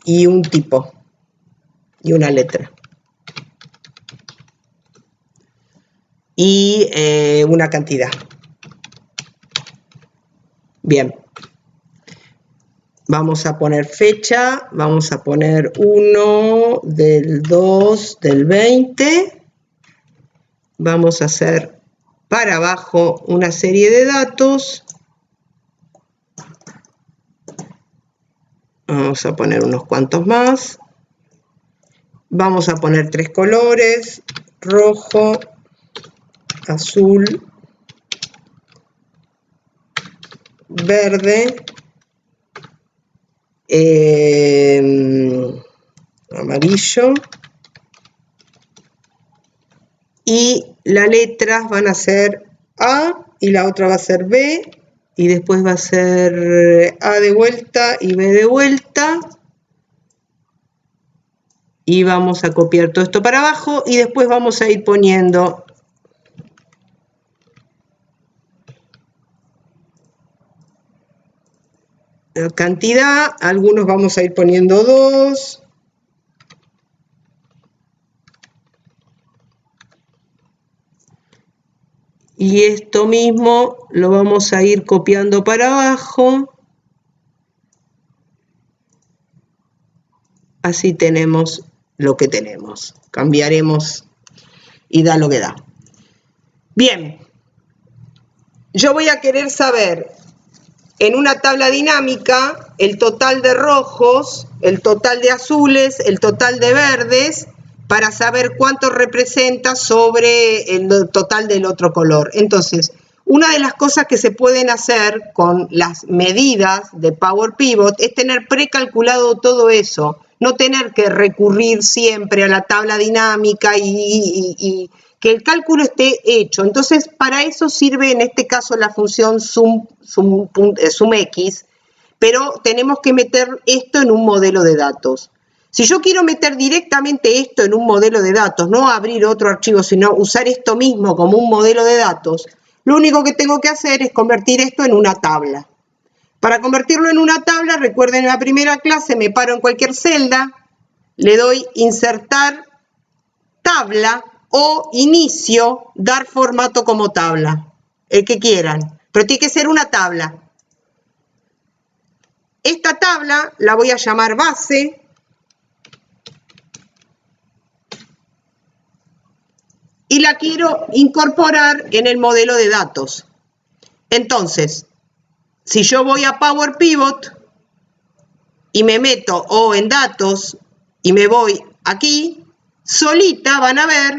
y un tipo y una letra. Y una cantidad. Bien. Vamos a poner fecha, vamos a poner 1 del 2 del 20. Vamos a hacer para abajo una serie de datos. Vamos a poner unos cuantos más. Vamos a poner 3 colores, rojo, azul, verde, amarillo, y las letras van a ser A y la otra va a ser B, y después va a ser A de vuelta y B de vuelta, y vamos a copiar todo esto para abajo y después vamos a ir poniendo la cantidad. Algunos vamos a ir poniendo 2. Y esto mismo lo vamos a ir copiando para abajo. Así tenemos lo que tenemos. Cambiaremos y da lo que da. Bien. Yo voy a querer saber en una tabla dinámica el total de rojos, el total de azules, el total de verdes, para saber cuánto representa sobre el total del otro color. Entonces, una de las cosas que se pueden hacer con las medidas de Power Pivot es tener precalculado todo eso, no tener que recurrir siempre a la tabla dinámica y que el cálculo esté hecho. Entonces, para eso sirve en este caso la función SumX, pero tenemos que meter esto en un modelo de datos. Si yo quiero meter directamente esto en un modelo de datos, no abrir otro archivo, sino usar esto mismo como un modelo de datos, lo único que tengo que hacer es convertir esto en una tabla. Para convertirlo en una tabla, recuerden en la primera clase, me paro en cualquier celda, le doy insertar tabla o inicio, dar formato como tabla, el que quieran, pero tiene que ser una tabla. Esta tabla la voy a llamar base y la quiero incorporar en el modelo de datos. Entonces, si yo voy a Power Pivot y me meto o en datos y me voy aquí, solita van a ver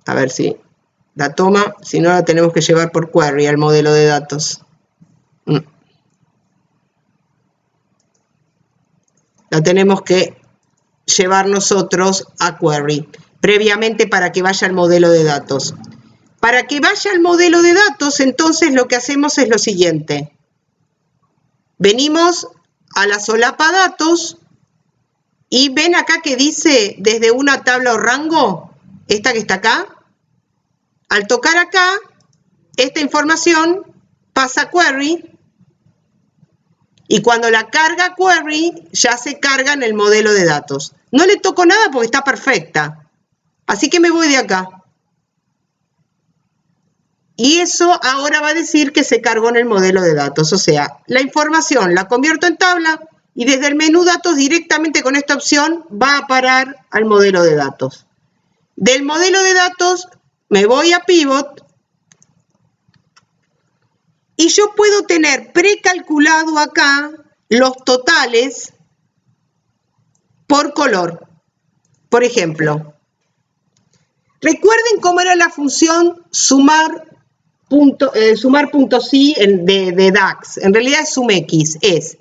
A ver si la toma, si no la tenemos que llevar por query al modelo de datos. La tenemos que llevar nosotros a query, previamente para que vaya al modelo de datos. Para que vaya al modelo de datos, entonces lo que hacemos es lo siguiente. Venimos a la solapa datos y ven acá que dice desde una tabla o rango, esta que está acá. Al tocar acá, esta información pasa a query y cuando la carga query ya se carga en el modelo de datos. No le toco nada porque está perfecta. Así que me voy de acá. Y eso ahora va a decir que se cargó en el modelo de datos. O sea, la información la convierto en tabla y desde el menú datos directamente con esta opción va a parar al modelo de datos. Del modelo de datos me voy a pivot y yo puedo tener precalculado acá los totales por color. Por ejemplo, recuerden cómo era la función sumar.si de DAX. En realidad es sumx. Es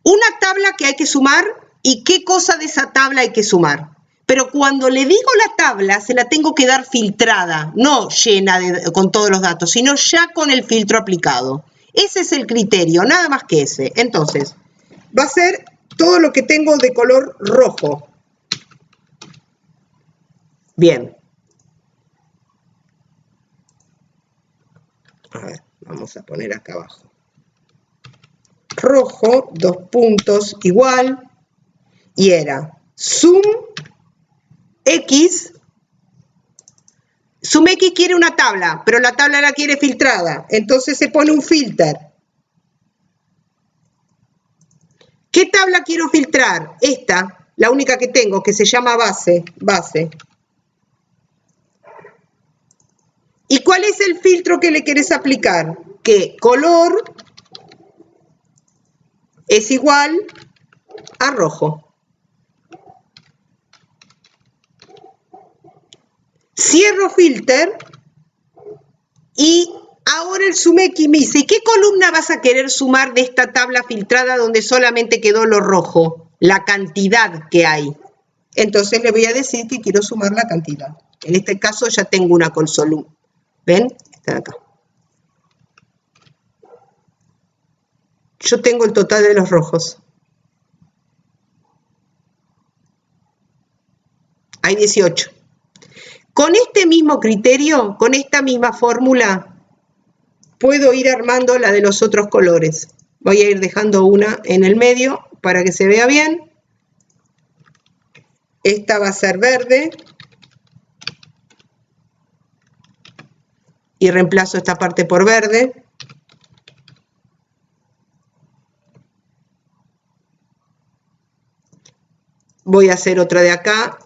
una tabla que hay que sumar y qué cosa de esa tabla hay que sumar. Pero cuando le digo la tabla, se la tengo que dar filtrada, no llena con todos los datos, sino ya con el filtro aplicado. Ese es el criterio, nada más que ese. Entonces, va a ser todo lo que tengo de color rojo. Bien. A ver, vamos a poner acá abajo. Rojo, 2 puntos, igual. Y era sum X. Sum X quiere una tabla, pero la tabla la quiere filtrada. Entonces se pone un filter. ¿Qué tabla quiero filtrar? Esta, la única que tengo, que se llama base. ¿Y cuál es el filtro que le querés aplicar? Que color es igual a rojo. Cierro filter y ahora el SumX me dice, ¿qué columna vas a querer sumar de esta tabla filtrada donde solamente quedó lo rojo? La cantidad que hay. Entonces le voy a decir que quiero sumar la cantidad. En este caso ya tengo una columna. ¿Ven? Está acá. Yo tengo el total de los rojos. Hay 18. Con este mismo criterio, con esta misma fórmula, puedo ir armando la de los otros colores. Voy a ir dejando una en el medio para que se vea bien. Esta va a ser verde. Y reemplazo esta parte por verde. Voy a hacer otra de acá,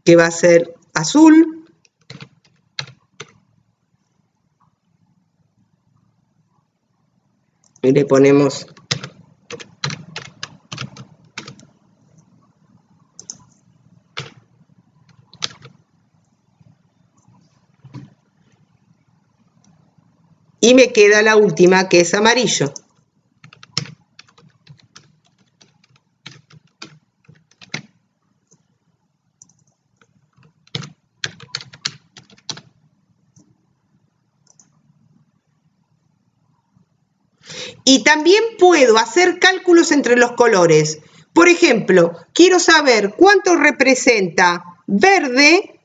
que va a ser azul. Y le ponemos y me queda la última, que es amarillo. Y también puedo hacer cálculos entre los colores. Por ejemplo, quiero saber cuánto representa verde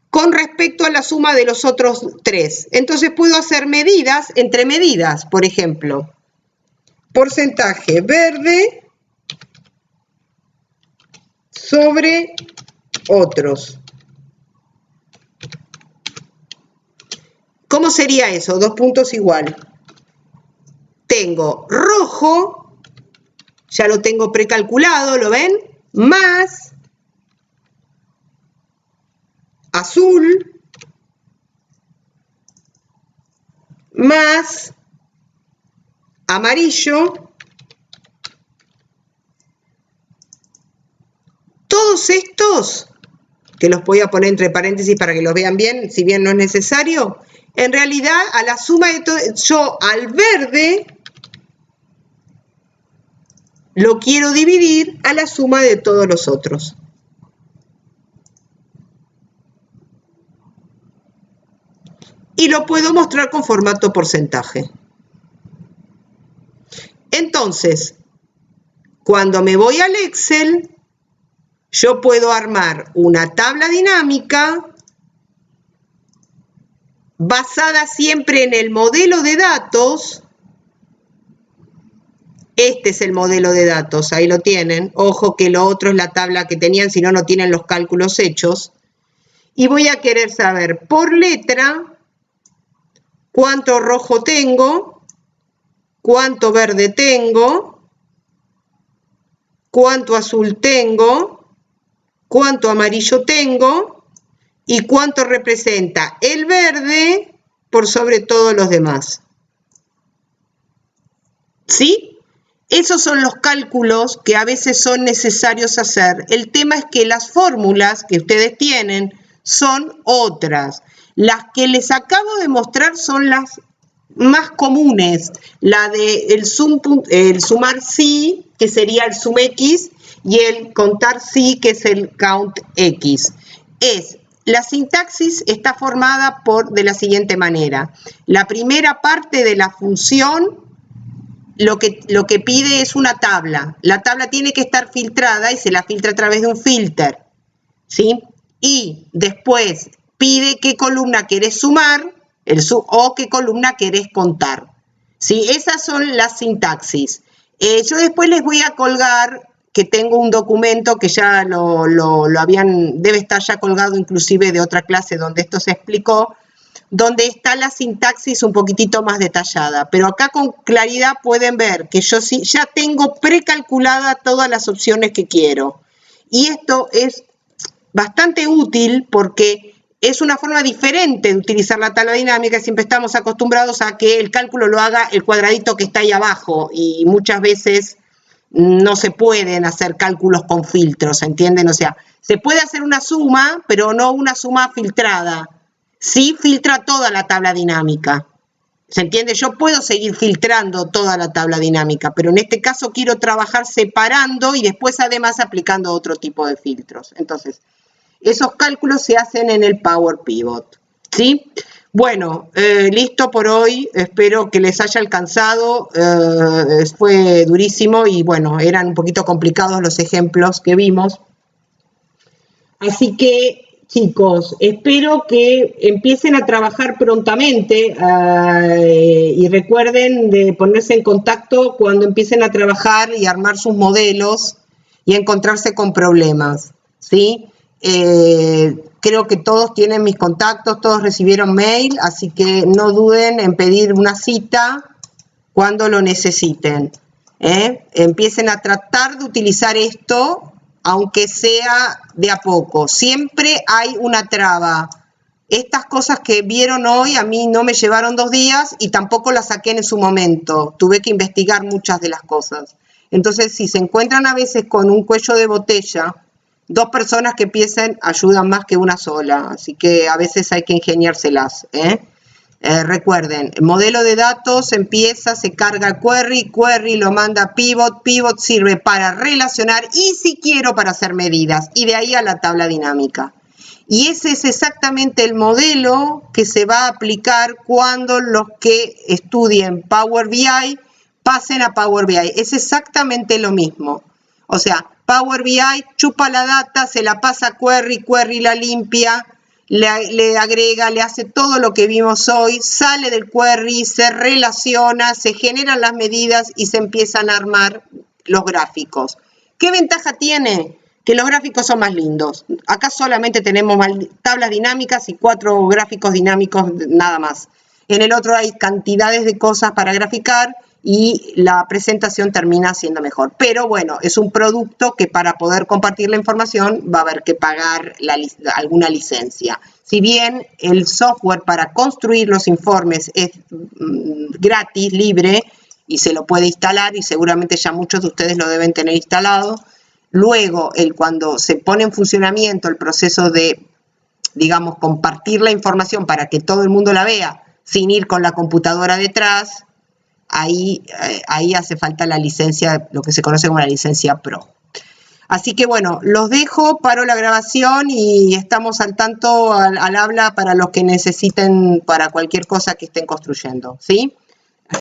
con respecto a la suma de los otros tres. Entonces puedo hacer medidas entre medidas, por ejemplo. Porcentaje verde sobre otros. ¿Cómo sería eso? 2 puntos igual. Tengo rojo, ya lo tengo precalculado, ¿lo ven? Más azul, más amarillo. Todos estos que los voy a poner entre paréntesis para que los vean bien, si bien no es necesario, en realidad a la suma de todo, yo al verde lo quiero dividir a la suma de todos los otros. Y lo puedo mostrar con formato porcentaje. Entonces, cuando me voy al Excel, yo puedo armar una tabla dinámica basada siempre en el modelo de datos. Este es el modelo de datos, ahí lo tienen. Ojo que lo otro es la tabla que tenían, si no, no tienen los cálculos hechos. Y voy a querer saber por letra cuánto rojo tengo, cuánto verde tengo, cuánto azul tengo, cuánto amarillo tengo y cuánto representa el verde por sobre todos los demás. ¿Sí? Esos son los cálculos que a veces son necesarios hacer. El tema es que las fórmulas que ustedes tienen son otras. Las que les acabo de mostrar son las más comunes. La de el sumar sí, que sería el sum X, y el contar sí, que es el count X. La sintaxis está formada de la siguiente manera. La primera parte de la función lo que pide es una tabla. La tabla tiene que estar filtrada y se la filtra a través de un filter, ¿sí? Y después pide qué columna querés sumar o qué columna querés contar, ¿sí? Esas son las sintaxis. Yo después les voy a colgar, que tengo un documento que ya debe estar ya colgado inclusive de otra clase donde esto se explicó, donde está la sintaxis un poquitito más detallada. Pero acá con claridad pueden ver que yo sí ya tengo precalculada todas las opciones que quiero. Y esto es bastante útil porque es una forma diferente de utilizar la tabla dinámica. Siempre estamos acostumbrados a que el cálculo lo haga el cuadradito que está ahí abajo y muchas veces no se pueden hacer cálculos con filtros, ¿entienden? O sea, se puede hacer una suma, pero no una suma filtrada. Sí filtra toda la tabla dinámica. ¿Se entiende? Yo puedo seguir filtrando toda la tabla dinámica, pero en este caso quiero trabajar separando y después además aplicando otro tipo de filtros. Entonces, esos cálculos se hacen en el Power Pivot, ¿sí? Bueno, listo por hoy. Espero que les haya alcanzado. Fue durísimo y bueno, eran un poquito complicados los ejemplos que vimos. Así que, chicos, espero que empiecen a trabajar prontamente y recuerden de ponerse en contacto cuando empiecen a trabajar y armar sus modelos y encontrarse con problemas, ¿sí? Creo que todos tienen mis contactos, todos recibieron mail, así que no duden en pedir una cita cuando lo necesiten. Empiecen a tratar de utilizar esto, aunque sea de a poco. Siempre hay una traba. Estas cosas que vieron hoy a mí no me llevaron 2 días y tampoco las saqué en su momento. Tuve que investigar muchas de las cosas. Entonces, si se encuentran a veces con un cuello de botella, 2 personas que empiecen ayudan más que una sola. Así que a veces hay que ingeniárselas, recuerden, el modelo de datos empieza, se carga query lo manda a pivot sirve para relacionar y si quiero para hacer medidas y de ahí a la tabla dinámica. Y ese es exactamente el modelo que se va a aplicar cuando los que estudien Power BI pasen a Power BI. Es exactamente lo mismo. O sea, Power BI chupa la data, se la pasa a query la limpia, le agrega, le hace todo lo que vimos hoy, sale del query, se relaciona, se generan las medidas y se empiezan a armar los gráficos. ¿Qué ventaja tiene? Que los gráficos son más lindos. Acá solamente tenemos tablas dinámicas y 4 gráficos dinámicos nada más. En el otro hay cantidades de cosas para graficar y la presentación termina siendo mejor. Pero bueno, es un producto que para poder compartir la información va a haber que pagar alguna licencia. Si bien el software para construir los informes es gratis, libre, y se lo puede instalar, y seguramente ya muchos de ustedes lo deben tener instalado, Luego, cuando se pone en funcionamiento el proceso de, digamos, compartir la información para que todo el mundo la vea, sin ir con la computadora detrás, ahí hace falta la licencia, lo que se conoce como la licencia Pro. Así que bueno, los dejo, paro la grabación y estamos al tanto, al habla para los que necesiten para cualquier cosa que estén construyendo, ¿sí?